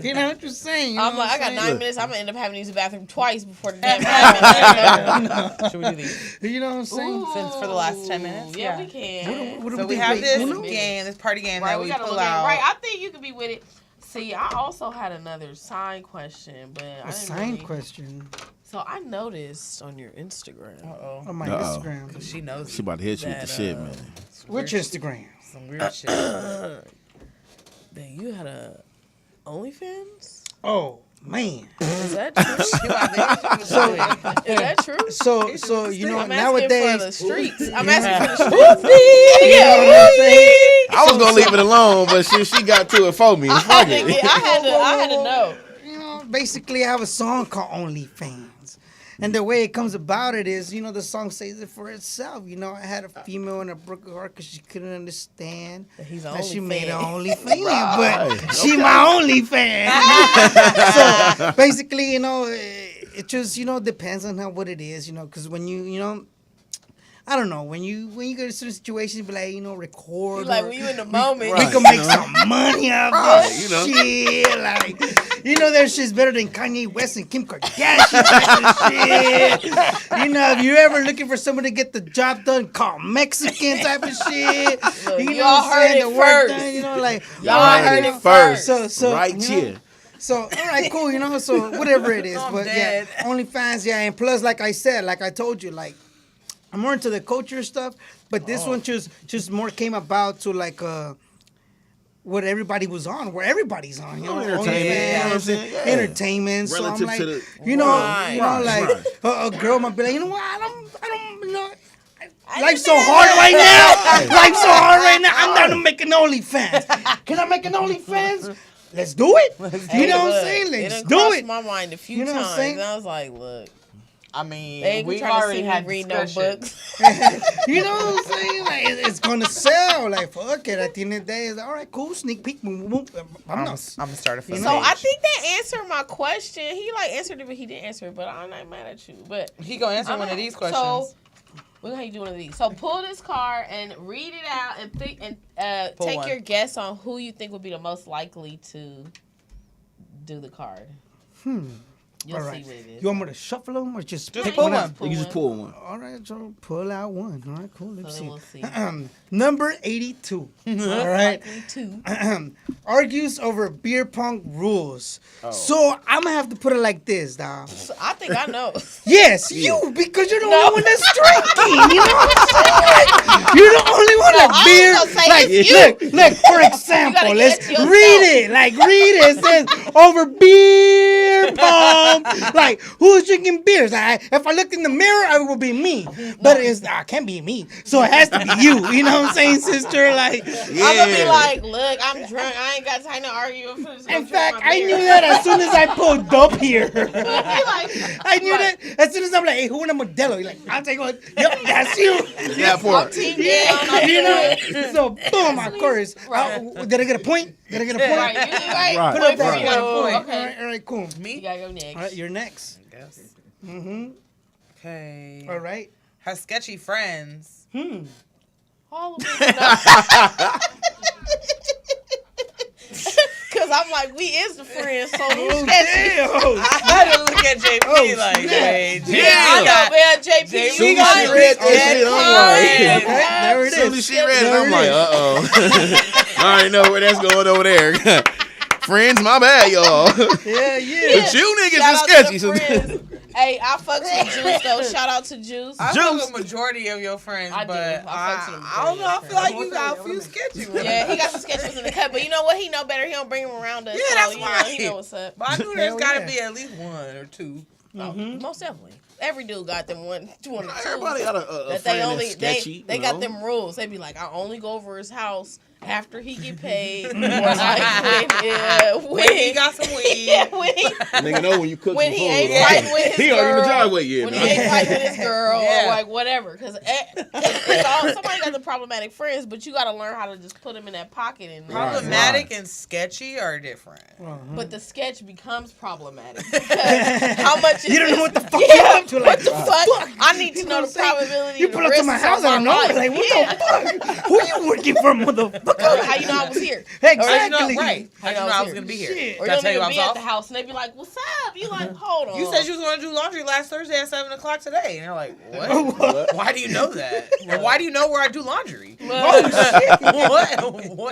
You know what you're saying? I'm like, I got 9 minutes. I'm going to end up having to use the bathroom twice before the damn 9 minutes. Should we do these? You know what I'm saying? Ooh. Since for the last 10 minutes? Yeah, we can. What So we have this game, this party game that we pull out. Right, I think you could be with it. See, I also had another sign question, but I didn't question. So I noticed on your Instagram. On my Instagram. Cause she knows. She about to hit you with the shit, man. Which Instagram? Some weird shit. That you had a OnlyFans? Oh, man. Is that true? Is that true? So you know, I'm nowadays. asking for the streets. I'm asking for the streets. You know what I'm saying? I was gonna leave it alone, but she got to it for me. I had to know. You know, basically, I have a song called OnlyFans. And the way it comes about it is, you know, the song says it for itself. You know, I had a female in a broken heart because she couldn't understand that she made an OnlyFans, but she my only fan. So basically, you know, it just, you know, depends on what it is, you know, because when you know, I don't know, when you get to certain situations, be like, you know, record. Like when you in the moment. We can make some money out of this shit. Like, you know, that shit's better than Kanye West and Kim Kardashian type of shit. You know, if you're ever looking for someone to get the job done, call Mexican type of shit. Look, you know y'all what I'm saying? heard it The work first. done, you know, like. Y'all heard it first. So right you know, here. So, all right, cool, you know, so whatever it is. But dead. yeah, OnlyFans, yeah. And plus, like I said, like I told you, like, I'm more into the culture stuff, but this one just more came about to like what everybody was on, where everybody's on, you know, Entertainment, you know what I'm saying? Yeah. Entertainment. So I'm Relative like, to the- you know, Right. a girl might be like, you know what, I don't, you know. Life's so hard right now. Life's so hard right now. I'm down to make an OnlyFans. Can I make an OnlyFans? Let's do it. You know what I'm saying? Let's do it. My mind a few You know what I'm times. saying? And I was like, look, I mean, they ain't we trying to already see me had read no discussion. books. You know what I'm saying? Like, it's gonna sell. Like, fuck it. At the end of the day, it's like, all right, cool. Sneak peek. Boom, boom, boom. I'm I'm not. gonna start a You fan know, So I page. think that answered my question. He like answered it, but he didn't answer it. But I'm not mad at you. But He gonna answer one of these questions. So we're gonna do one of these. So pull this card and read it out and pick and Pull take one. your guess on who you think would be the most likely to do the card. You'll All see right. what it is. You want me to shuffle them or just pick pull one one. out? You can just pull one. All right, so pull out one. All right, cool. Let's So then we'll see. see. Number 82. All right. Likely to. Argues over beer pong rules. So I'm gonna have to put it like this, dog. So I think I know. Yes, you, because you're the only one that's drinking. You know what I'm saying? You're the only one that I beer. was gonna say Like, it's you. look, for example, gotta let's get yourself. read it. Like, read it. It says over beer pong home, like, who's drinking beers? If I looked in the mirror, it would be me. But it can't be me. So it has to be you. You know what I'm saying, sister? Like, I'm gonna be like, look, I'm drunk. I ain't got time to argue. In fact, I knew that as soon as I pulled up here. I knew that as soon as I'm like, hey, who in a Modelo? You're like, I'll take one. Yep, that's you. That part. I'm team down. You know? So, boom, of course. Right. Did I get a point? Did I get a point? Right. Put up that Point for you. point. Okay. All right, cool. You gotta go next. All right, you're next. I guess. Mm-hmm. Okay. All right. Has sketchy friends. All of us. Because I'm like, we is the friends, so who's sketchy? I had to look at JP like, hey, JP. Soon as she read that shit, I'm like, There it soon as is. she read it, I'm like, I already know where that's going over there. Friends, my bad, y'all. Yeah. But you niggas Shout is out sketchy. to the friends. Hey, I fucks with Juice though. Shout out to Juice. I fuck with majority of your friends, I do. but I fucks with the I don't know. I majority feel like you got a few sketchy ones. Yeah, he got some sketches in the cut, but you know what? He know better. He don't bring them around us. Yeah, so, that's you know, right. he know what's up. But I knew there's Hell got to yeah. be at least one or two. Most definitely. Every dude got them one or two. Everybody got a that friend they only that's sketchy. they you got know? them rules. They be like, I only go over his house after he get paid. Or like When he got some weed. Yeah, when he Nigga know when you cook when some he food. ain't fighting with his He girl. already in the driveway, yeah. When man. he ain't fighting with his girl Yeah. or like whatever. Because it's all somebody got the problematic friends, but you got to learn how to just put them in that pocket. And Problematic and sketchy are different. But the sketch becomes problematic. Because how much is You don't know this- what the fuck you're up to. Like, What the fuck? I need to know the probability. You and the pull up to my risks house, of I don't know. life. Like, what the fuck? Who you working for, motherfucker? How you know I was here? Exactly. Right. How you know I was here? going to be here? Shit. Or Did you I tell don't you I even was be at off? the house, and they be like, "What's up?" You like, hold on. You said you was going to do laundry last Thursday at 7 o'clock today. And you're like, what? Why do you know that? And why do you know where I do laundry? What?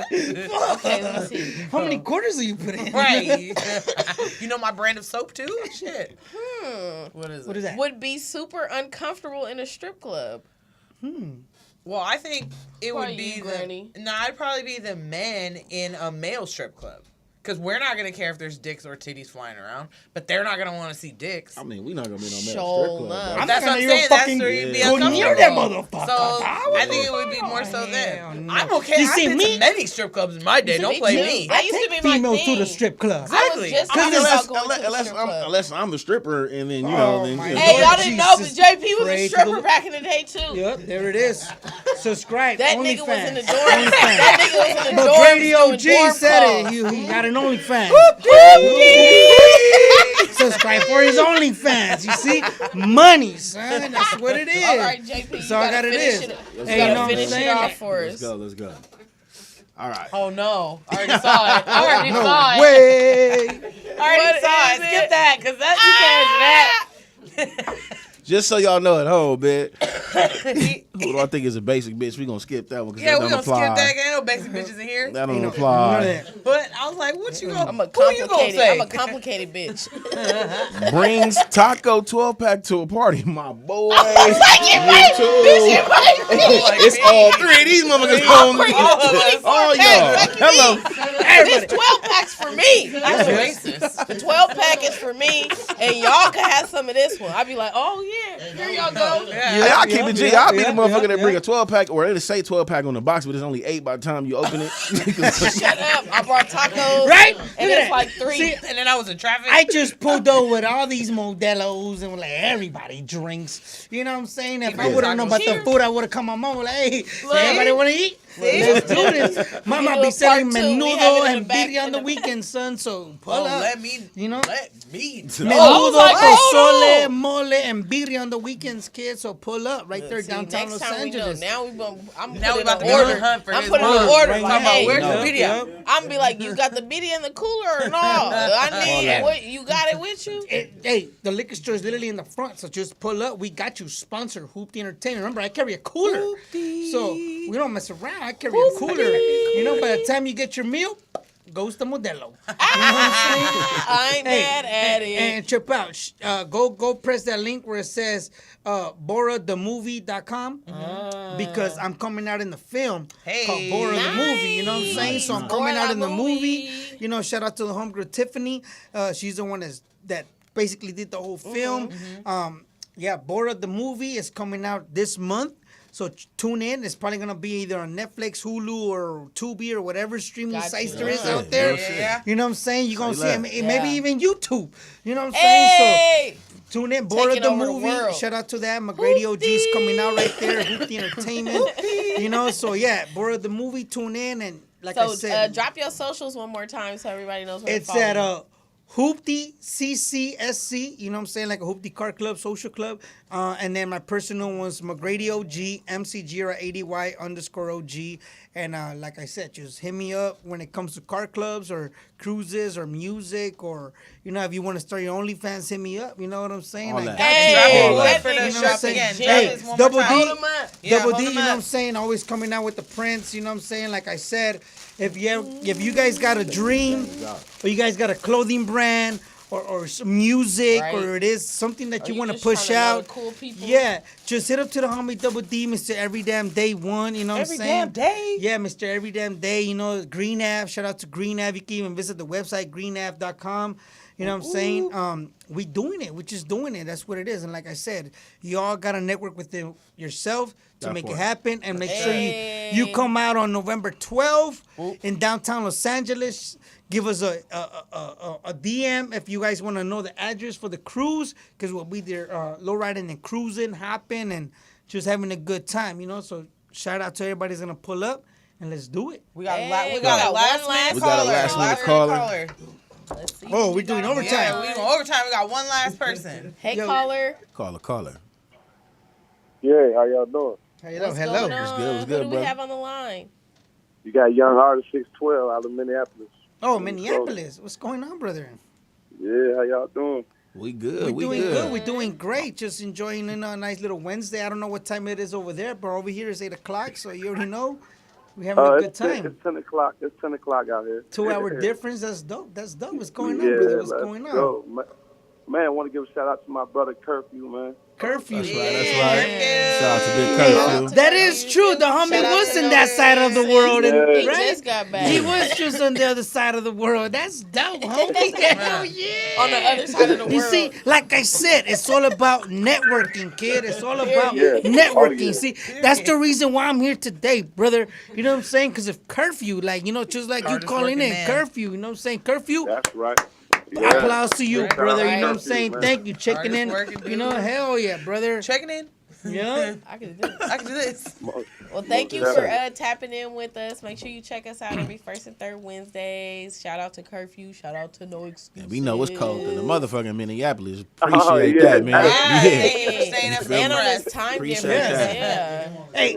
Okay, let me see. How many quarters do you put in? Right. You know my brand of soap too? Shit. What is it? What is that? Would be super uncomfortable in a strip club. Well, I think it Why would be you, Granny? I'd probably be the men in a male strip club. Because we're not going to care if there's dicks or titties flying around, but they're not going to want to see dicks. I mean, we not gonna be no male Show strip club. love. bro. That's what I'm even saying. That's fucking where you'd be go uncomfortable. near that motherfucker. So I think it would be more so Hell then. no. I'm okay. You I've see been me? to many strip clubs in my day. Don't play me. I used to be my Females thing. to the strip club. I was Exactly. just I mean, thinking about going to the unless strip club. unless I'm the stripper, and then you Oh, know, then my you know. Hey, y'all Lord didn't know, but Jesus. JP was Pray a to stripper the- back in the day too. Yep, there it is. Subscribe. That OnlyFans. nigga was in the dorm. That nigga was in the But dorm. Grady doing OG dorm said calls. it. He got an OnlyFans. Subscribe for his OnlyFans. You see? Money, son. That's what it is. All right, JP. That's all I got it is. You Hey, you know gotta what I'm finish it saying? off for us. Let's go. All right. Oh no! I already saw it. I already saw it. Way. I already saw it. Skip that, because that you can't that. Just so y'all know at home, man. Who do I think is a basic bitch? We gonna skip that one because Yeah, that we're don't going to apply. skip that. Ain't no basic bitches in here. That don't None of apply. that. But I was like, what you going I'm a to who you gonna complicated. say? I'm a complicated bitch. Brings taco 12-pack to a party, my boy. It's all three of these motherfuckers home. All y'all. Hello. This 12 pack's for me. That's racist. The 12 pack is for me, and y'all can have some of this one. I'd be like, oh yeah, here y'all go. Yeah, I keep it G. I'll be the motherfucker that bring yeah. a 12-pack, or it'll say 12-pack on the box, but it's only 8 by the time you open it. Shut up. I brought tacos. Right? And Look at it's that. like 3. See, And then I was in traffic. I just pulled over with all these Modelos and like everybody drinks. You know what I'm saying? If I would have known about the food, I would have come on mom like, hey, everybody want to eat? Let's do this. Mama do be a selling part 2. We have it menudo in and the back- birria on in the the- weekend, son. So pull Oh, up. let me. You know? Oh, Menudo, like, hold pozole, on. mole, and birria on the weekends, kids. So pull up right there See, downtown next Los time Angeles. we know. Now we gonna. I'm Now we putting about to an go on order. a hunt for I'm his putting word. an order. Right Like, now. hey, Where's No. the video? Yep. I'm be like, you got the BD in the cooler or no? I need that. what you got it with you. Hey, the liquor store is literally in the front, so just pull up. We got you. Sponsor Hoopty Entertainment. Remember, I carry a cooler, so we don't mess around. I carry a cooler. You know, by the time you get your meal, goes to Modelo. You know what I'm saying? I ain't mad at it. And trip out. Go press that link where it says BoraTheMovie.com because I'm coming out in the film called Bora the Movie. You know what I'm saying? So I'm coming Bora out in the the movie. movie. You know, shout out to the homegirl Tiffany. She's the one that basically did the whole film. Yeah, Borat the movie is coming out this month. So tune in. It's probably gonna be either on Netflix, Hulu, or Tubi, or whatever streaming sites there is out there. You know what I'm saying? You're gonna see it, maybe even YouTube. You know what I'm saying? So tune in. Borat the movie. Shout out to that. McGrady OG's coming out right there. Hoopty Entertainment. You know, so yeah, Borat the movie. Tune in and like I said, drop your socials one more time so everybody knows where it's at Hoopty CCSC, you know what I'm saying, like a Hoopty Car Club, social club. And then my personal one's McGrady OG, MCG80Y_OG. And like I said, just hit me up when it comes to car clubs or cruises or music, or, you know, if you want to start your OnlyFans, hit me up. You know what I'm saying? Like, hey, you know what I'm saying? Hey, Double D, you know what I'm saying? Always coming out with the prints, you know what I'm saying? Like I said, if you guys got a dream, or you guys got a clothing brand, or some music, or it is something that you want to push out, cool people. Yeah, just hit up to the homie Double D, Mr. Every Damn Day 1, you know what I'm saying? Every damn day? Yeah, Mr. Every Damn Day, you know, Green Ave, shout out to Green Ave. You can even visit the website, greenave.com. You know what I'm saying? We doing it. We're just doing it. That's what it is. And like I said, you all got to network within yourself to make it happen. And make sure you come out on November 12th in downtown Los Angeles. Give us a DM if you guys want to know the address for the cruise, because we'll be there low riding and cruising, hopping, and just having a good time, you know? So shout out to everybody that's going to pull up, and let's do it. We got a last minute caller. Let's see. Oh, we're doing overtime. Yeah, we're doing overtime. We got one last person. Hey, caller. Caller. Yeah, how y'all doing? Hello. What's good, Who do we have on the line? You got Young Artist 612 out of Minneapolis. Oh, Minneapolis. What's going on, brother? Yeah, how y'all doing? We good. We're doing good. We're doing great. Just enjoying a nice little Wednesday. I don't know what time it is over there, but over here it's 8 o'clock, so you already know. We're having a good time. It's 10 o'clock. It's 10 o'clock out here. 2-hour difference. That's dope. What's going on, brother? What's going on? Go. Man, I want to give a shout out to my brother Curfew, man. Curfew. That's right. Shout out to Big Curfew. That is true. The homie was in that side of the world. He right? just got back. He was just on the other side of the world. That's dope, homie. Hell yeah. On the other side of the world. You see, like I said, it's all about networking, kid. It's all about networking. See, that's the reason why I'm here today, brother. You know what I'm saying? Because of Curfew, like, you know, just like you calling in, Curfew. You know what I'm saying? Curfew. That's right. Yeah. Applause to you, brother. You know what I'm saying? Thank you. Checking in. You know, hell yeah, brother. Checking in. Yeah. I can do this. I can do this. Well, thank you for tapping in with us. Make sure you check us out every first and third Wednesdays. Shout out to Curfew. Shout out to No Excuses. Yeah, we know it's cold in the motherfucking Minneapolis. Appreciate that, man. And on this time difference. Yeah. Hey,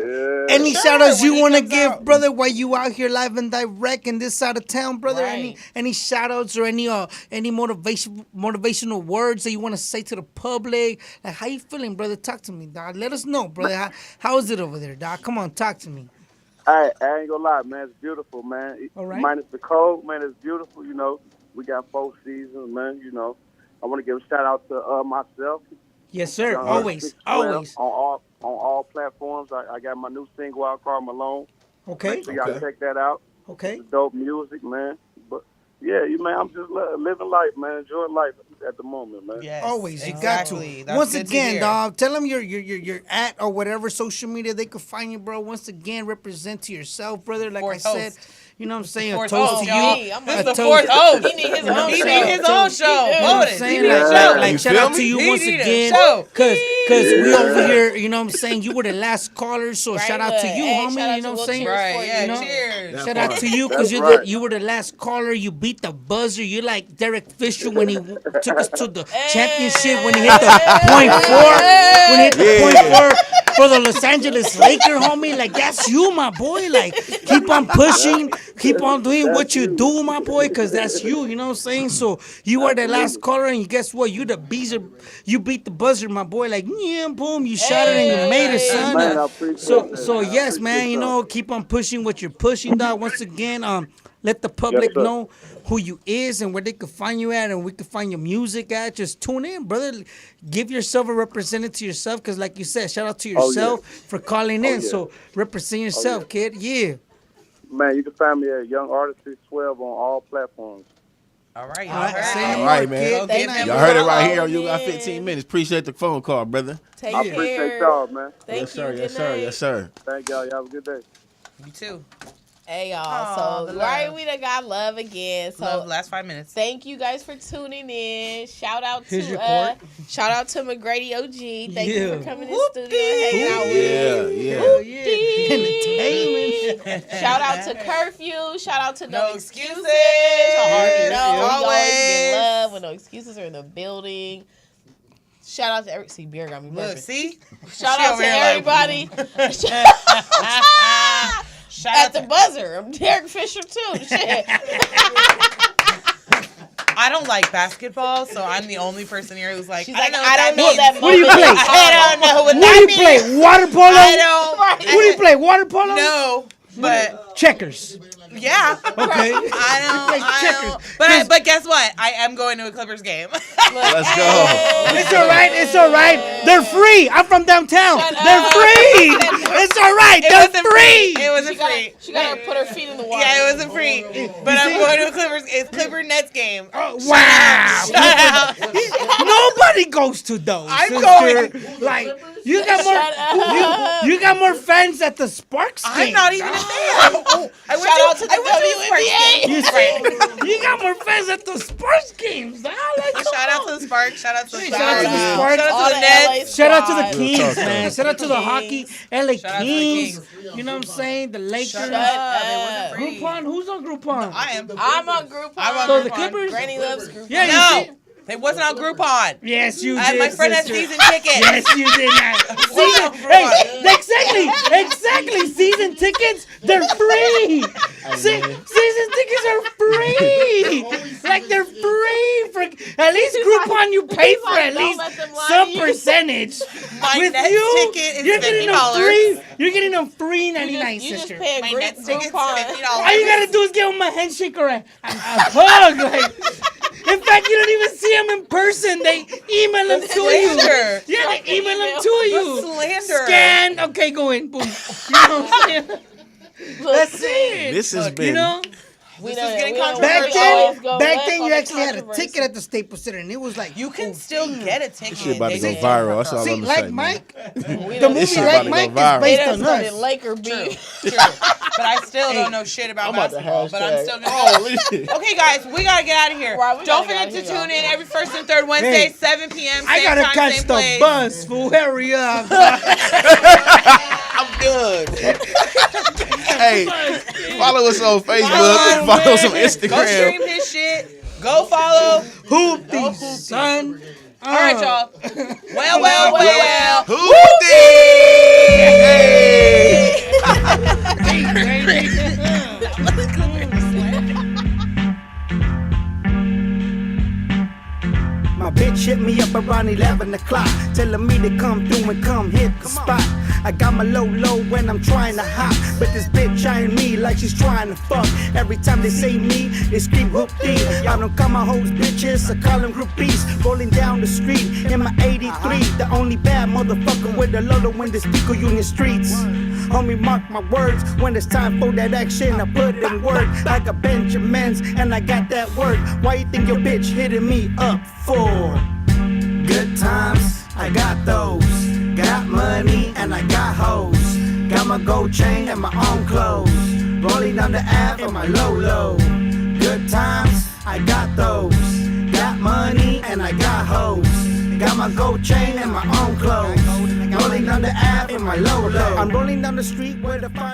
any shout outs you want to give, brother, while you out here live and direct in this side of town, brother? Right. Any shout outs or any motivational words that you want to say to the public? Like, how you feeling, brother? Talk to me, dog. Let us know, brother. How is it over there, dog? Come on, talk to me. I ain't gonna lie, man. It's beautiful, man. All right. Minus the cold, man. It's beautiful. You know, we got 4 seasons, man. You know, I want to give a shout out to myself. Yes, sir. Always. On all platforms. I got my new single out called Malone. Okay. So y'all check that out. Okay. It's dope music, man. But yeah, man, I'm just living life, man. Enjoying life at the moment, man. Yes, always, you exactly. got to. Once again, dog, tell them your at or whatever social media they could find you, bro. Once again, represent to yourself, brother. Like I said, you know what I'm saying? A toast to you. This is the fourth host. He need his own show. He need his own show. You know what I'm saying? Like shout out to you once again. Cause we over here, you know what I'm saying? You were the last caller, so shout out to you, homie. You know what I'm saying? Right, yeah, cheers. Shout out to you, because you were the last caller. You beat the buzzer. You like Derek Fisher when he took us to the championship, when he hit the .4. When he hit the .4 for the Los Angeles Lakers, homie. Like, that's you, my boy. Like, keep on pushing. Keep on doing what you do, my boy, because that's you. You know what I'm saying? So you are the last caller, and guess what? You the beezer. You beat the buzzer, my boy. Like, yeah, boom. You shot it and you made it, son. Man, so yes, man. You know, keep on pushing what you're pushing, dog. Once again, let the public know who you is and where they can find you at, and we can find your music at. Just tune in, brother. Give yourself a representative to yourself, because like you said, shout out to yourself for calling in. So represent yourself, kid. Yeah. Man, you can find me at Young Artist 612 on all platforms. All right, All right, say no All more, right, man. kid. Go Good give night. him Y'all heard it right Hello here. You got again. 15 minutes. Appreciate the phone call, brother. Take I care. appreciate y'all, man. Thank Yes, you. sir. Good Yes, sir. night. Yes, sir. Thank y'all. Y'all have a good day. You too. Hey y'all. Aw, So the right, love. we done got love again. So Love last 5 minutes. thank you guys for tuning in. Shout out Here's your to court. shout out to McGrady OG. Thank you Yeah. for coming in the studio and hanging out with Yeah, us. yeah. Entertainment. Shout out to Curfew. Shout out to No No Excuses. Excuses. Y'all already Yeah, know. We always always. get love when No Excuses are in the building. Shout out to every see beer got me Look, burping. see? Shout She out over to here like- everybody. Shout At out the to buzzer. I'm Derek Fisher too. Shit. I don't like basketball, so I'm the only person here who's like, She's I like, don't know I what don't that know means. that What do you moment play? in I time. don't know what What do that you means. play? Water polo? I don't. Right. What do you play? Water polo? No, but Checkers. yeah. Okay. I don't. But guess what? I am going to a Clippers game. Let's go. It's all right. It's all right. They're free. I'm from downtown. Shut They're up. free. It's all right. It They're wasn't free. It wasn't free. She gotta put her feet in the water. Yeah, it wasn't free. But I'm going to a Clippers. It's Clipper Nets game. Wow. Shout out. Nobody goes to those. I'm sister. Like you got more. Shut up. You got more fans at the Sparks game. I'm not even a fan. I went Shout out to the I went to a Sparks game. You see, you got more fans at the Sparks games. Dog. Like, Shout out to the Sparks. Shout out to the Shout out to the Sparks. Sparks. Shout All out to the LA Nets. Shout out to the squad. Kings, talk, man. Shout out to the hockey, LA Shout out to the Kings. Kings. You know what I'm saying? The Lakers. Shut Shut up. up. It wasn't free. Groupon. Who's on Groupon? I am. I'm on Groupon. I'm on So the Groupon. Clippers. Granny loves Groupon. Yeah, you see? No, it wasn't on Groupon. Yes, you did. My friend has sister. season tickets. Yes, you did not. Wow. Hey, exactly. Season tickets, they're free. Season tickets are free. Like they're free. At least Groupon, you pay for like, at don't least let them lie some to you. percentage. My With Nets you, ticket is you're getting them $50. free. You're getting them free You 99, just sister. pay a My Nets ticket's Groupon. $50. All you gotta do is give them a handshake or a hug. Like, in fact, you don't even see them in person. They email them to you. slander. Yeah, they email them to The you. slander. Scan. Okay, go in. Boom. You know what I'm saying? That's it. This has been. You know, We This don't- is getting we don't controversial. always go back left then on you the actually had a controversy. ticket at the Staples Center, and it was like You can still get a ticket. shit about to They go just viral. That's all see, I'm gonna like say, man. Mike, We the don't- movie shit about Like to Mike go is viral. They based done on started us. Laker True. beef. True. But I still don't know shit about I'm about to basketball. But I'm hashtag. still gonna. Holy shit. Okay, guys, we gotta get out of here. Right, we Don't gotta get forget to outta here, tune in every first and third Wednesday, Hey, 7 p.m. I Same gotta time, catch same the place. bus. Fool, hurry up. I'm good. Hey, follow us on Facebook. Follow Follow us on Go Instagram. stream his shit. Go follow. Hoop these, son. All right, y'all. Well. Hoopty! My bitch hit me up around 11 o'clock, telling me to come through and come hit the spot. I got my low when I'm trying to hop, but this bitch eyeing me like she's trying to fuck. Every time they say me, they scream whoop-dee. I don't call my hoes bitches, I call them groupies. Rolling down the street in my 83, the only bad motherfucker with the Lolo in the Pico Union streets. Homie, mark my words, when it's time for that action, I put in work. I got Benjamins and I got that work. Why you think your bitch hitting me up for? Good times, I got those. Got money and I got hoes. Got my gold chain and my own clothes. Rolling down the Ave in my low. Good times, I got those. Got money and I got hoes. Got my gold chain and my own clothes. Rolling down the Ave in my low. I'm rolling down the street where the fire.